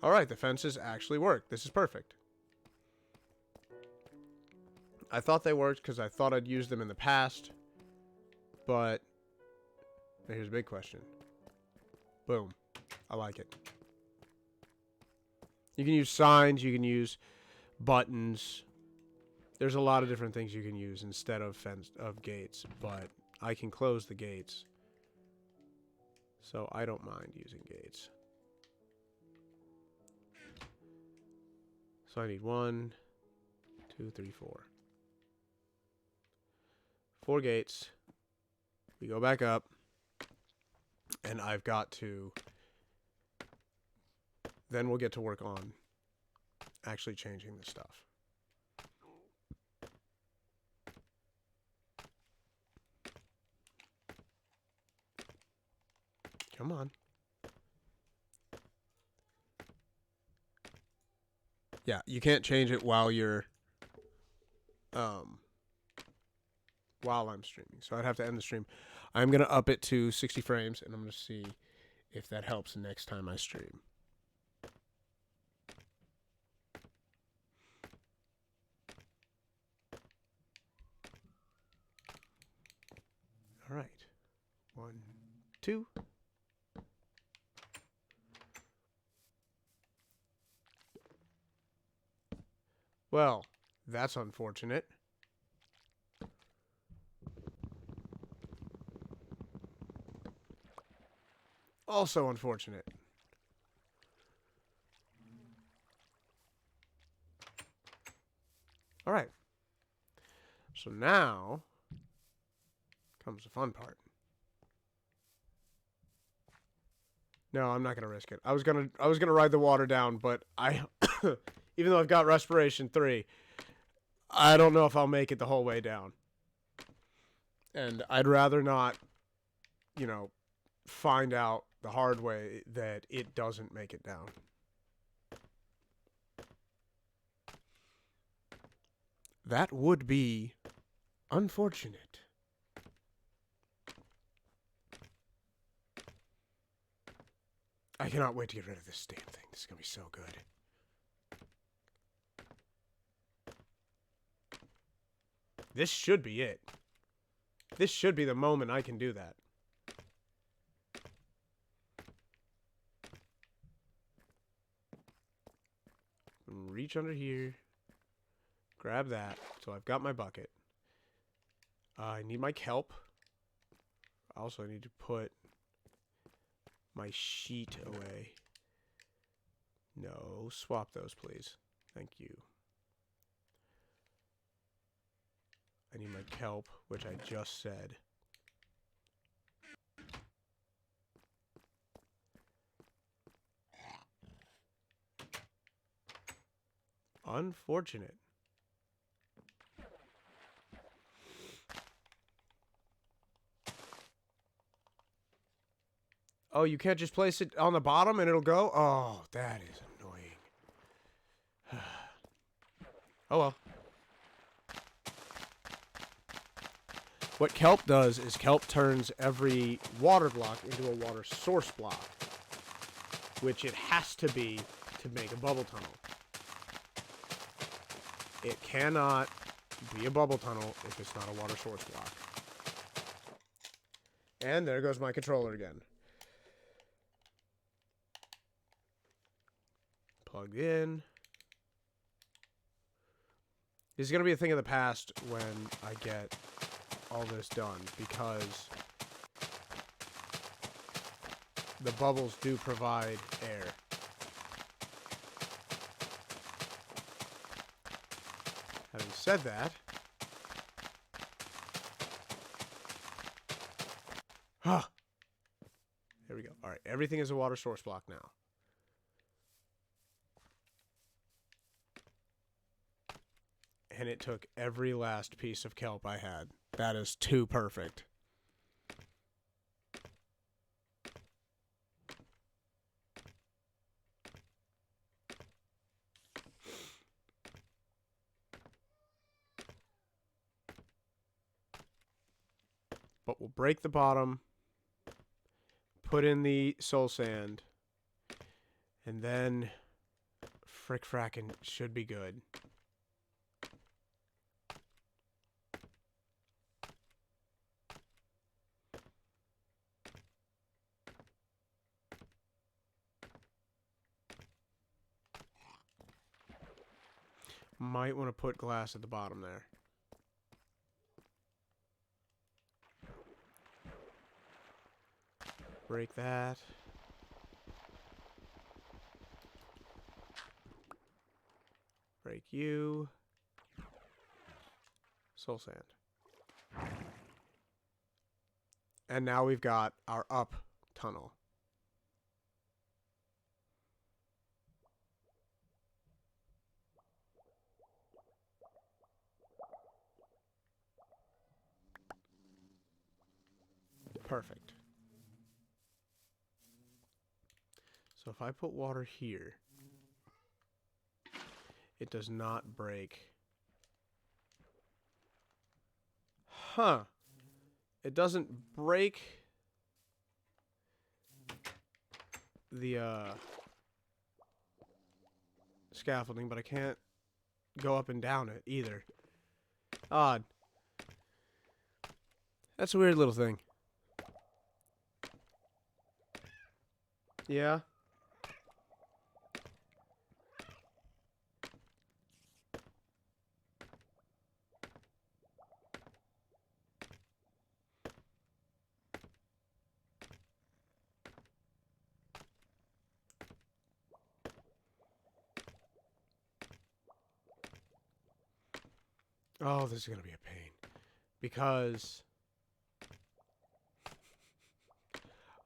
Alright, the fences actually work. This is perfect. I thought they worked because I thought I'd used them in the past. But here's a big question. Boom. I like it. You can use signs, you can use buttons. There's a lot of different things you can use instead of gates, but I can close the gates. So I don't mind using gates. So I need 1, 2, 3, 4. 4 gates. We go back up. And I've got to... Then we'll get to work on actually changing this stuff. Come on. Yeah, you can't change it while you're... while I'm streaming. So I'd have to end the stream. I'm going to up it to 60 frames, and I'm going to see if that helps next time I stream. All right. 1, 2. Well, that's unfortunate. Also unfortunate. All right. So now comes the fun part. No, I'm not gonna risk it. I was gonna ride the water down, but I, even though I've got respiration 3, I don't know if I'll make it the whole way down. And I'd rather not, you know, find out the hard way that it doesn't make it down. That would be unfortunate. I cannot wait to get rid of this damn thing. This is going to be so good. This should be it. This should be the moment I can do that. Reach under here. Grab that. So I've got my bucket. I need my kelp. Also, I need to put my sheet away. No, swap those, please. Thank you. I need my kelp, which I just said. Unfortunate. Oh, you can't just place it on the bottom and it'll go? Oh, that is annoying. Oh well. What kelp does is kelp turns every water block into a water source block, which it has to be to make a bubble tunnel. It cannot be a bubble tunnel if it's not a water source block. And there goes my controller again. Plugged in. This is going to be a thing of the past when I get all this done, because the bubbles do provide air. Having said that, there we go. All right, everything is a water source block now. And it took every last piece of kelp I had. That is too perfect. But we'll break the bottom, put in the soul sand, and then frick frackin' should be good. Might want to put glass at the bottom there. Break that. Break you. Soul sand. And now we've got our up tunnel. Perfect. So if I put water here, it does not break. Huh. It doesn't break the scaffolding, but I can't go up and down it either. Odd. That's a weird little thing. Yeah. Oh, this is going to be a pain. Because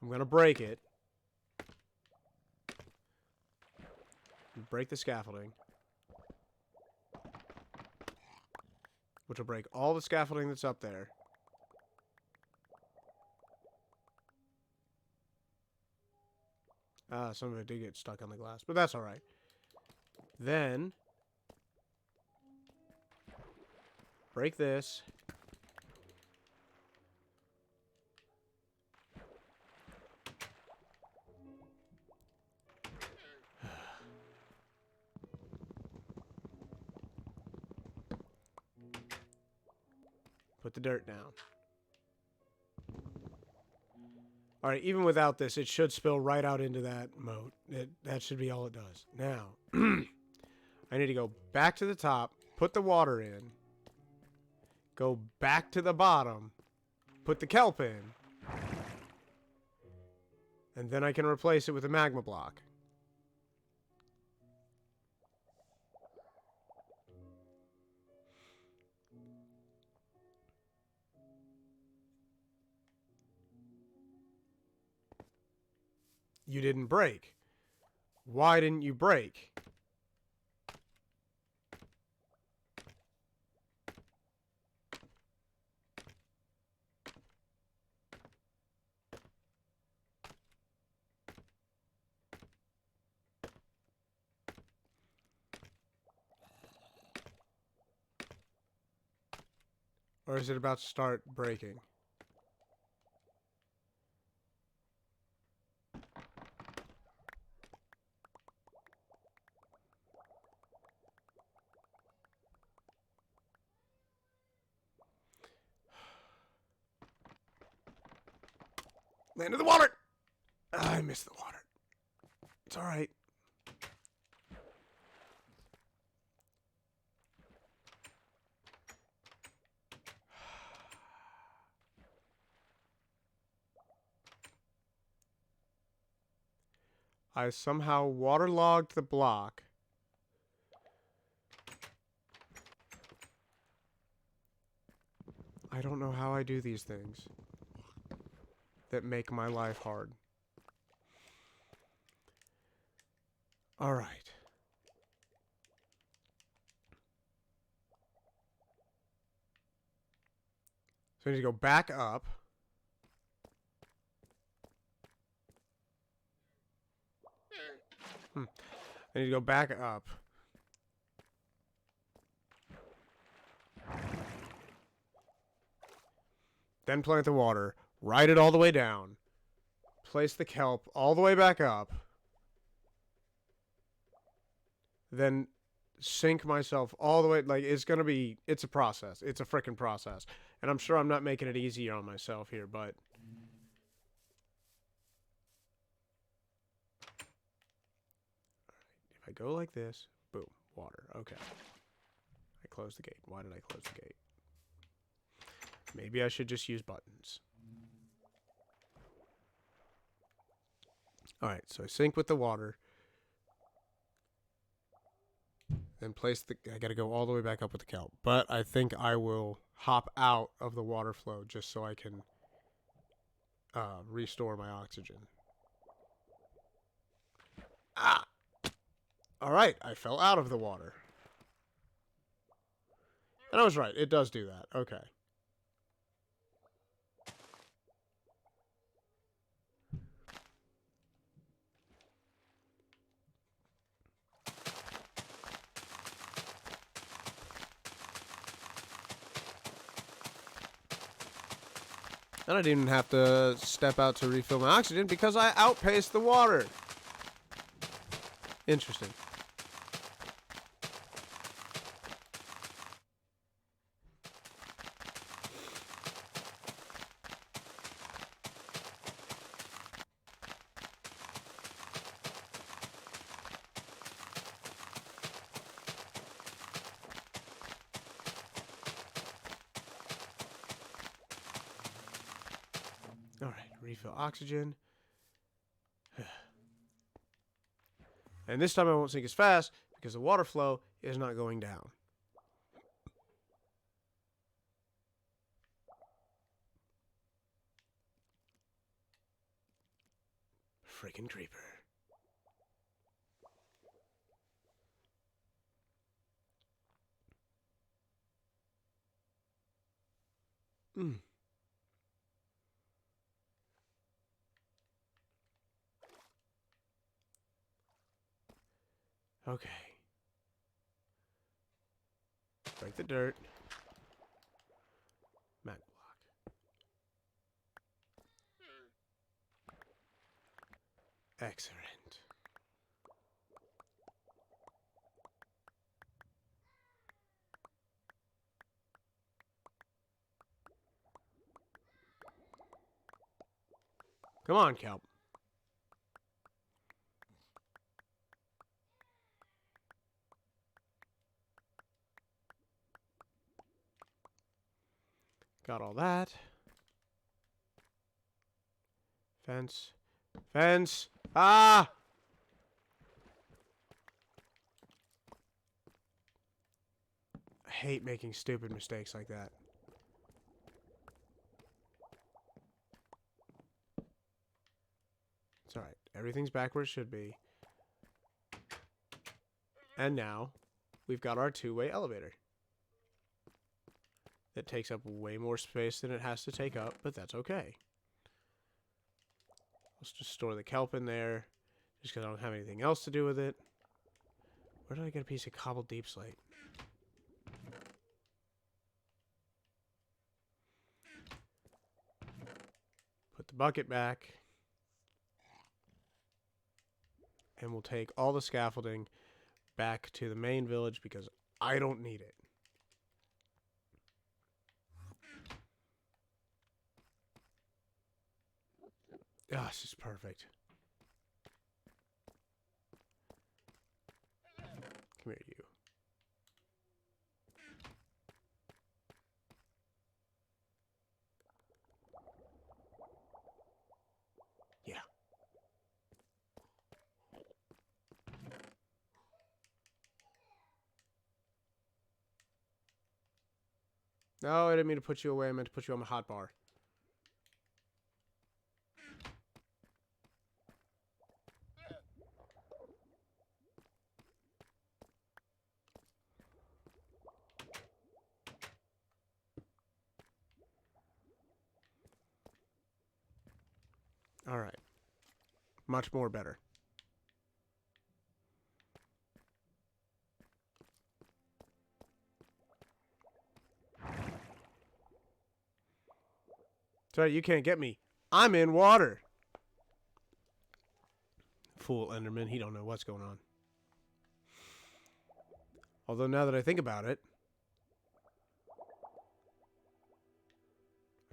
I'm going to break it. Break the scaffolding. Which will break all the scaffolding that's up there. Some of it did get stuck on the glass, but that's alright. Then, break this. Put the dirt down. Alright, even without this, it should spill right out into that moat. That should be all it does. Now, I need to go back to the top, put the water in, go back to the bottom, put the kelp in, and then I can replace it with a magma block. You didn't break. Why didn't you break? Or is it about to start breaking? Land in the water! I missed the water. It's alright. I somehow waterlogged the block. I don't know how I do these things that make my life hard. Alright. So I need to go back up. I need to go back up. Then plant the water. Ride it all the way down. Place the kelp all the way back up. Then sink myself all the way. Like, it's going to be... It's a process. It's a frickin' process. And I'm sure I'm not making it easier on myself here, but... If I go like this, boom, water. Okay. I closed the gate. Why did I close the gate? Maybe I should just use buttons. Alright, so I sink with the water. Then place the... I gotta go all the way back up with the kelp. But I think I will hop out of the water flow just so I can restore my oxygen. Ah! Alright, I fell out of the water. And I was right, it does do that. Okay. And I didn't even have to step out to refill my oxygen because I outpaced the water. Interesting. Alright, refill oxygen. And this time I won't sink as fast because the water flow is not going down. Freaking creeper. Mm. Okay. Break the dirt. Mag block. Excellent. Come on, Kelp. Got all that. Fence. Fence! Ah! I hate making stupid mistakes like that. It's alright. Everything's back where it should be. And now, we've got our two-way elevator. That takes up way more space than it has to take up, but that's okay. Let's just store the kelp in there, just because I don't have anything else to do with it. Where did I get a piece of cobbled deep slate? Put the bucket back. And we'll take all the scaffolding back to the main village because I don't need it. Ah, this is perfect. Come here, you. Yeah. No, I didn't mean to put you away. I meant to put you on my hot bar. All right. Much more better. Sorry, you can't get me. I'm in water. Fool Enderman, he don't know what's going on. Although now that I think about it,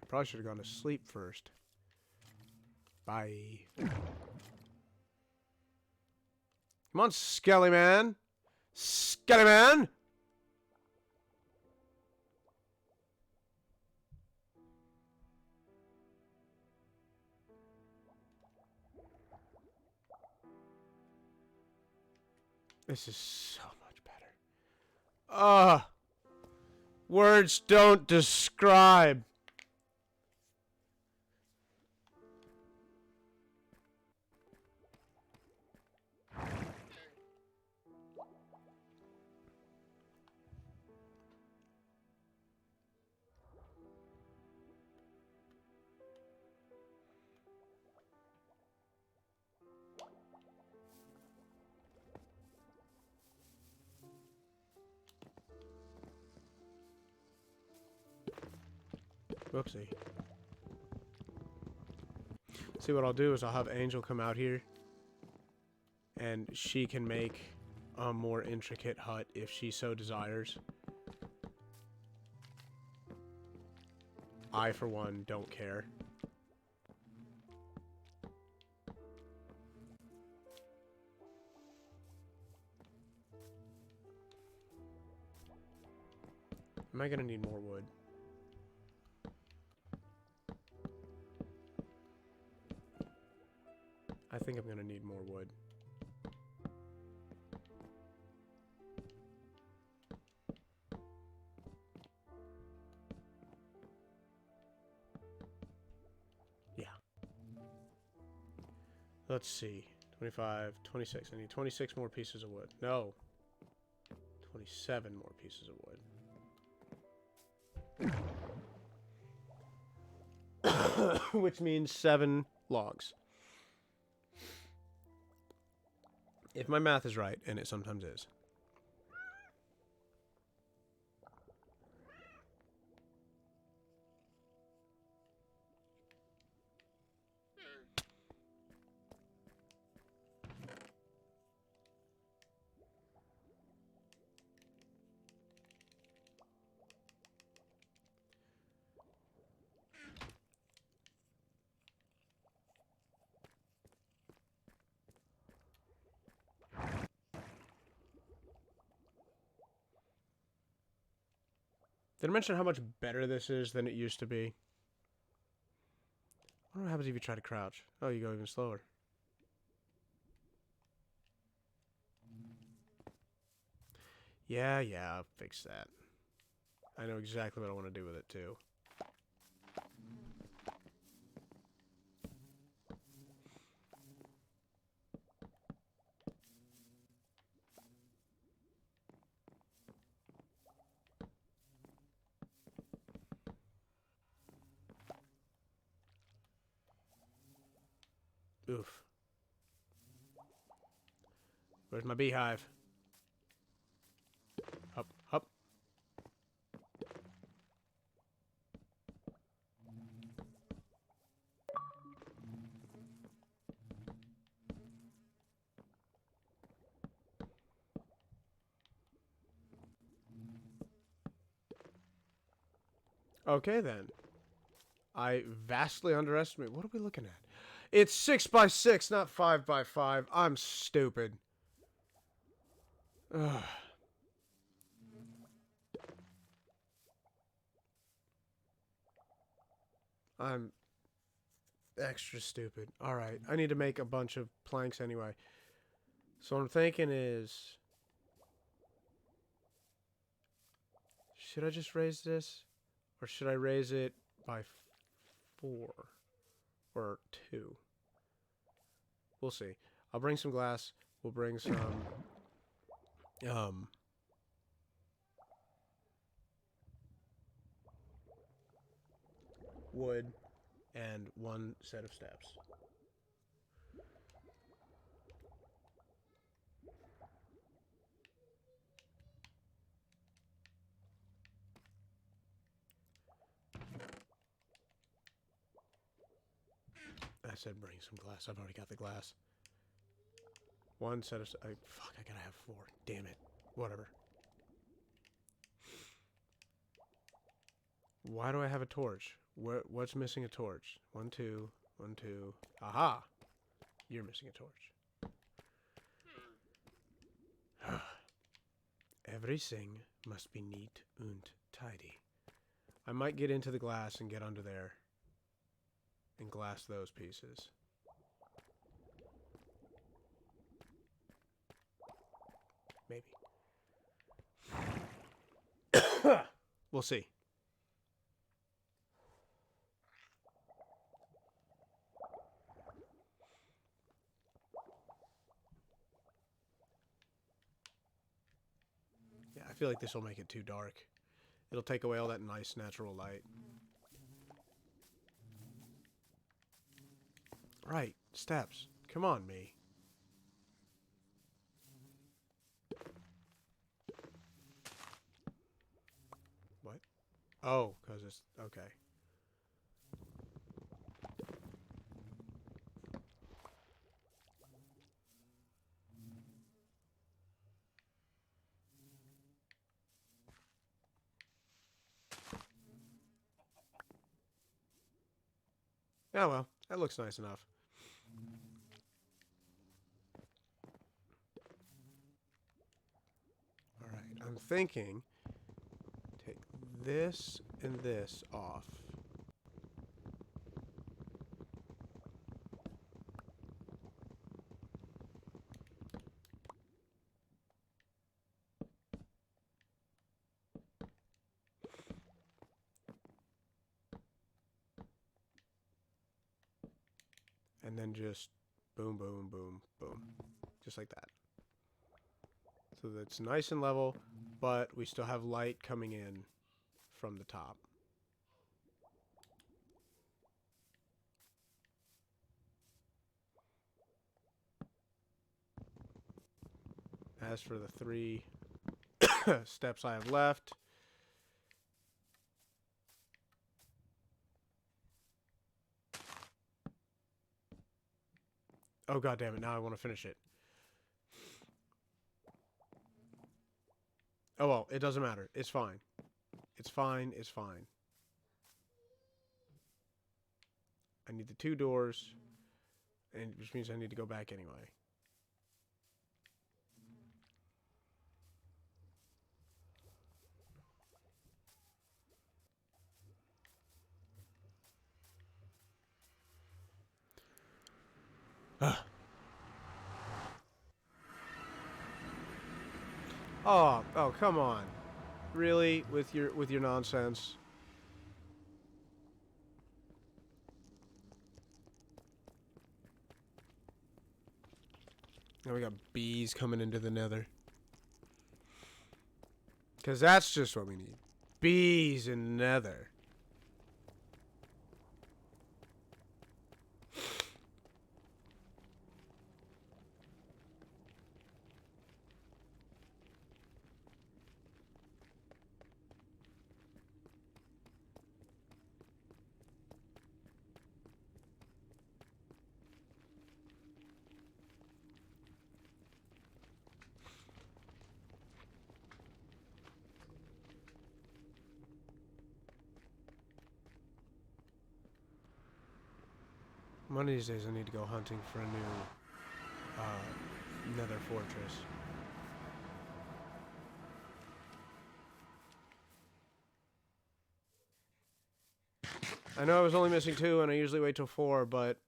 I probably should have gone to sleep first. Bye. Come on, Skelly Man. Skelly Man! This is so much better. Words don't describe. Whoopsie. See, what I'll do is I'll have Angel come out here, and she can make a more intricate hut if she so desires. I, for one, don't care. Am I gonna need more wood? I think I'm gonna need more wood. Yeah. Let's see. 25, 26. I need 26 more pieces of wood. No. 27 more pieces of wood. Which means 7 logs. If my math is right, and it sometimes is. Did I mention how much better this is than it used to be? I wonder what happens if you try to crouch. Oh, you go even slower. Yeah, I'll fix that. I know exactly what I want to do with it, too. Oof. Where's my beehive? Up, up. Okay, then. I vastly underestimate. What are we looking at? It's 6 by 6, not 5 by 5. I'm stupid. Ugh. I'm extra stupid. Alright, I need to make a bunch of planks anyway. So what I'm thinking is... should I just raise this? Or should I raise it by 4? Or 2? We'll see. I'll bring some glass. We'll bring some... wood. And 1 set of steps. I said bring some glass. I've already got the glass. 1 set of... fuck, I gotta have 4. Damn it. Whatever. Why do I have a torch? What's missing a torch? 1, 2, 1, 2. Aha! You're missing a torch. Everything must be neat and tidy. I might get into the glass and get under there. And glass those pieces. Maybe. We'll see. Yeah, I feel like this will make it too dark. It'll take away all that nice natural light. Right, steps. Come on, me. What? Oh, because it's... okay. Oh well, that looks nice enough. Alright, I'm thinking... take this and this off. And then just boom, boom, boom, boom. Just like that. So that's nice and level, but we still have light coming in from the top. As for the 3 steps I have left, oh god damn it, now I want to finish it. Oh well, it doesn't matter. It's fine. It's fine, it's fine. I need the 2 doors, and which means I need to go back anyway. Oh, come on. Really? With your nonsense? Now we got bees coming into the nether. Because that's just what we need. Bees in the nether. One of these days I need to go hunting for a new nether fortress. I know I was only missing 2 and I usually wait till 4, but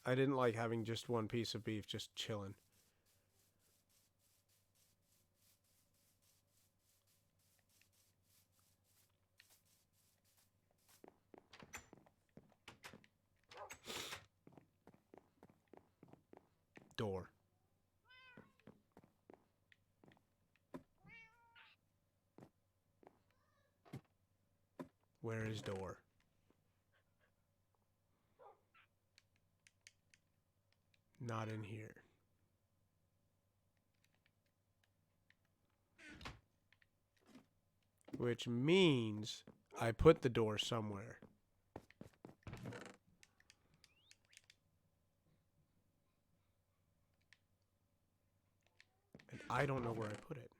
I didn't like having just 1 piece of beef just chilling. Door. Where is door? Not in here. Which means I put the door somewhere. And I don't know where I put it.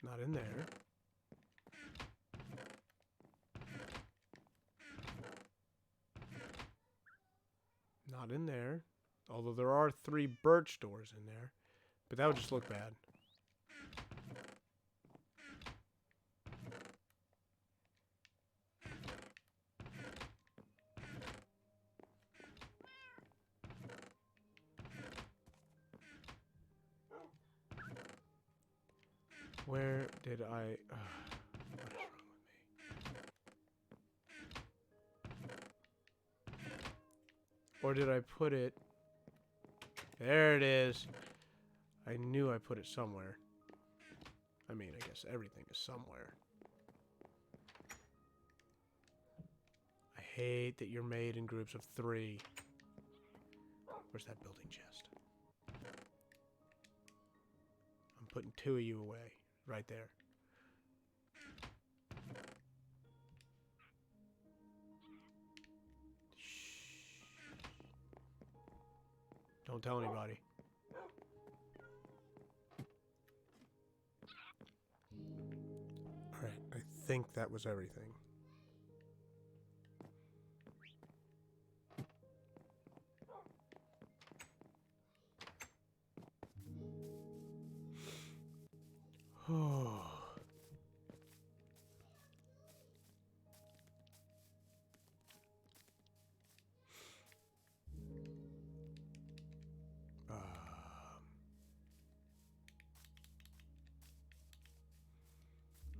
Not in there. Not in there. Although there are 3 birch doors in there. But that would just look bad. Where did I... what is wrong with me? Or did I put it... There it is. I knew I put it somewhere. I mean, I guess everything is somewhere. I hate that you're made in groups of 3. Where's that building chest? I'm putting 2 of you away. Right there. Shh. Don't tell anybody. Alright, I think that was everything. Oh.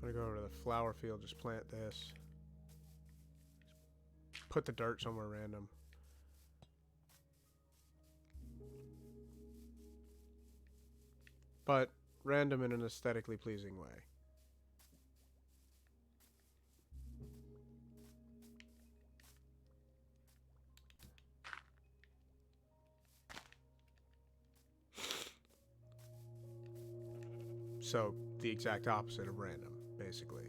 I'm gonna go over to the flower field, just plant this. Put the dirt somewhere random. But random in an aesthetically pleasing way. So, the exact opposite of random, basically.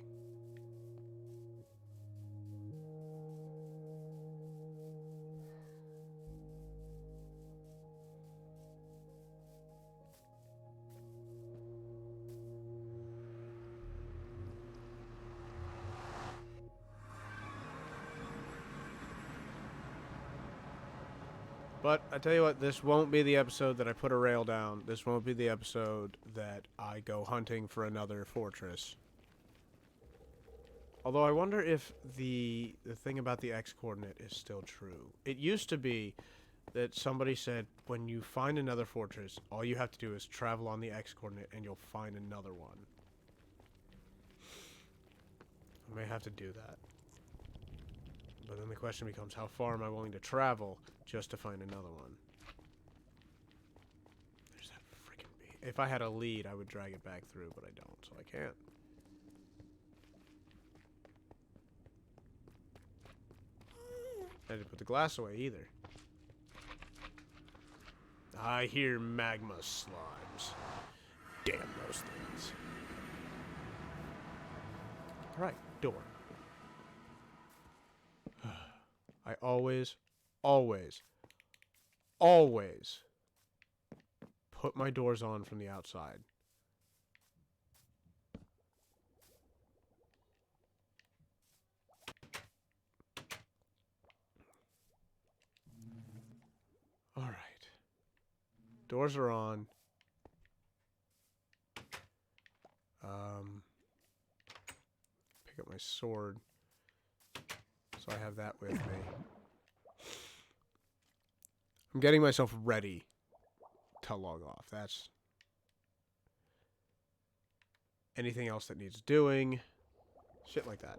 But I tell you what, this won't be the episode that I put a rail down. This won't be the episode that I go hunting for another fortress. Although I wonder if the thing about the X coordinate is still true. It used to be that somebody said when you find another fortress, all you have to do is travel on the X coordinate and you'll find another one. I may have to do that. But then the question becomes, how far am I willing to travel just to find another one? There's that freaking bee. If I had a lead, I would drag it back through, but I don't, so I can't. I didn't put the glass away either. I hear magma slimes. Damn those things. Alright, door. I always put my doors on from the outside. All right. Doors are on. Pick up my sword. So I have that with me. I'm getting myself ready to log off. That's anything else that needs doing. Shit like that.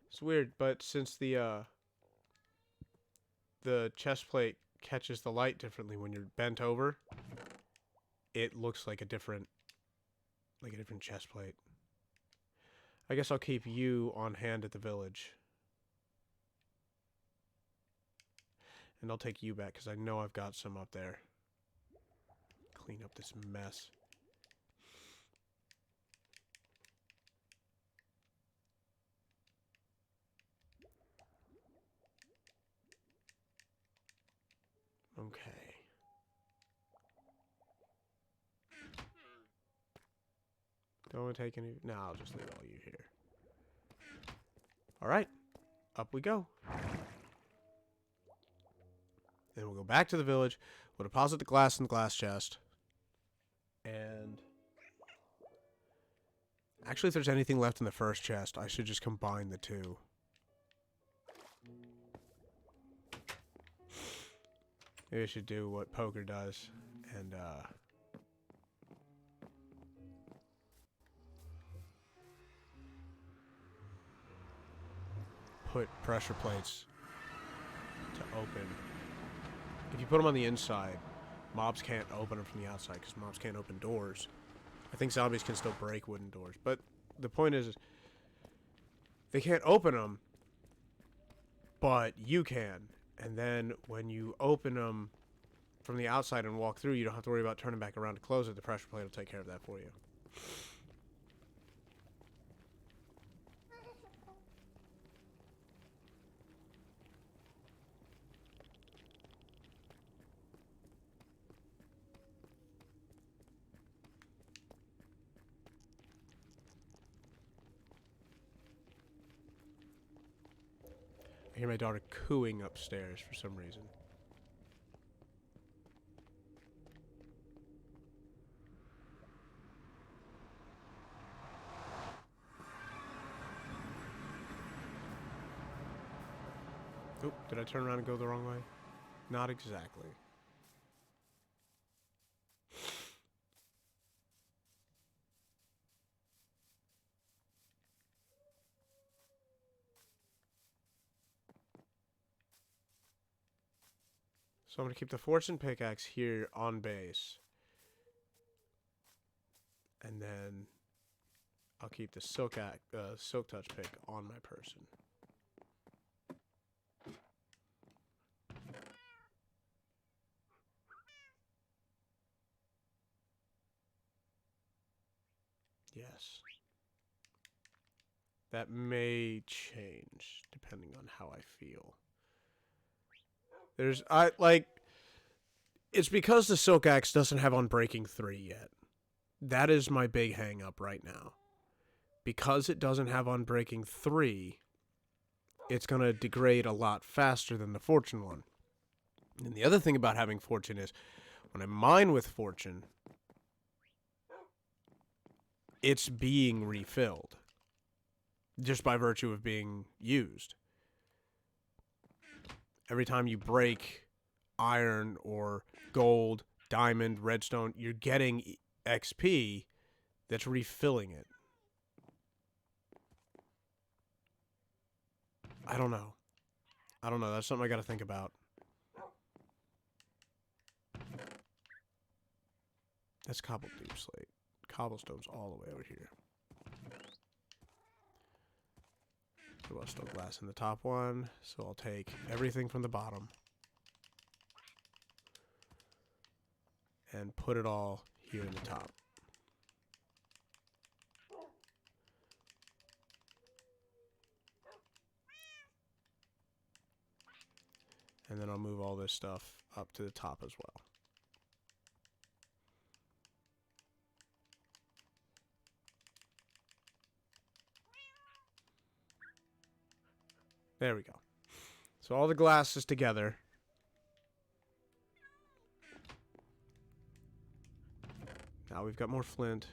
It's weird, but since the chest plate catches the light differently when you're bent over, it looks like a different chest plate. I guess I'll keep you on hand at the village. And I'll take you back, because I know I've got some up there. Clean up this mess. Okay. Don't want to take any... No, I'll just leave all you here. Alright. Up we go. Then we'll go back to the village. We'll deposit the glass in the glass chest. And... actually, if there's anything left in the first chest, I should just combine the two. Maybe I should do what Poker does. And, put pressure plates to open. If you put them on the inside, mobs can't open them from the outside because mobs can't open doors. I think zombies can still break wooden doors, but the point is they can't open them, but you can. And then when you open them from the outside and walk through, you don't have to worry about turning back around to close it. The pressure plate will take care of that for you. I hear my daughter cooing upstairs for some reason. Oop, did I turn around and go the wrong way? Not exactly. So I'm going to keep the fortune pickaxe here on base. And then I'll keep the silk touch pick on my person. Yes. That may change depending on how I feel. It's because the Silk Axe doesn't have Unbreaking 3 yet. That is my big hang up right now. Because it doesn't have Unbreaking 3, it's going to degrade a lot faster than the Fortune one. And the other thing about having Fortune is, when I mine with Fortune, it's being refilled. Just by virtue of being used. Every time you break iron or gold, diamond, redstone, you're getting XP that's refilling it. I don't know. That's something I gotta think about. That's cobbled deep slate. Cobblestone's all the way over here. Stone glass in the top one, so I'll take everything from the bottom and put it all here in the top. And then I'll move all this stuff up to the top as well. There we go. So all the glass is together. Now we've got more flint.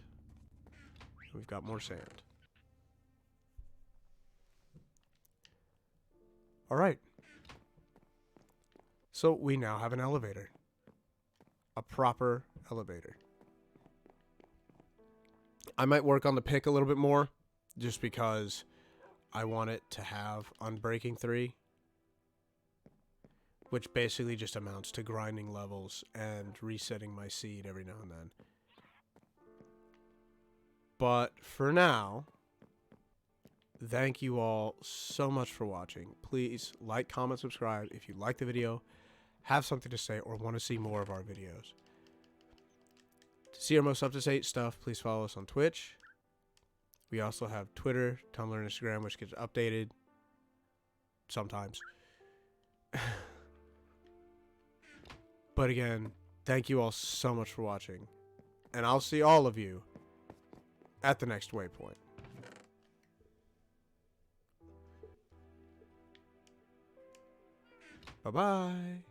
We've got more sand. Alright. So we now have an elevator. A proper elevator. I might work on the pick a little bit more, just because I want it to have Unbreaking 3, which basically just amounts to grinding levels and resetting my seed every now and then. But for now, thank you all so much for watching. Please like, comment, subscribe if you like the video, have something to say, or want to see more of our videos. To see our most up-to-date stuff, please follow us on Twitch. We also have Twitter, Tumblr, and Instagram, which gets updated sometimes. But again, thank you all so much for watching. And I'll see all of you at the next waypoint. Bye-bye.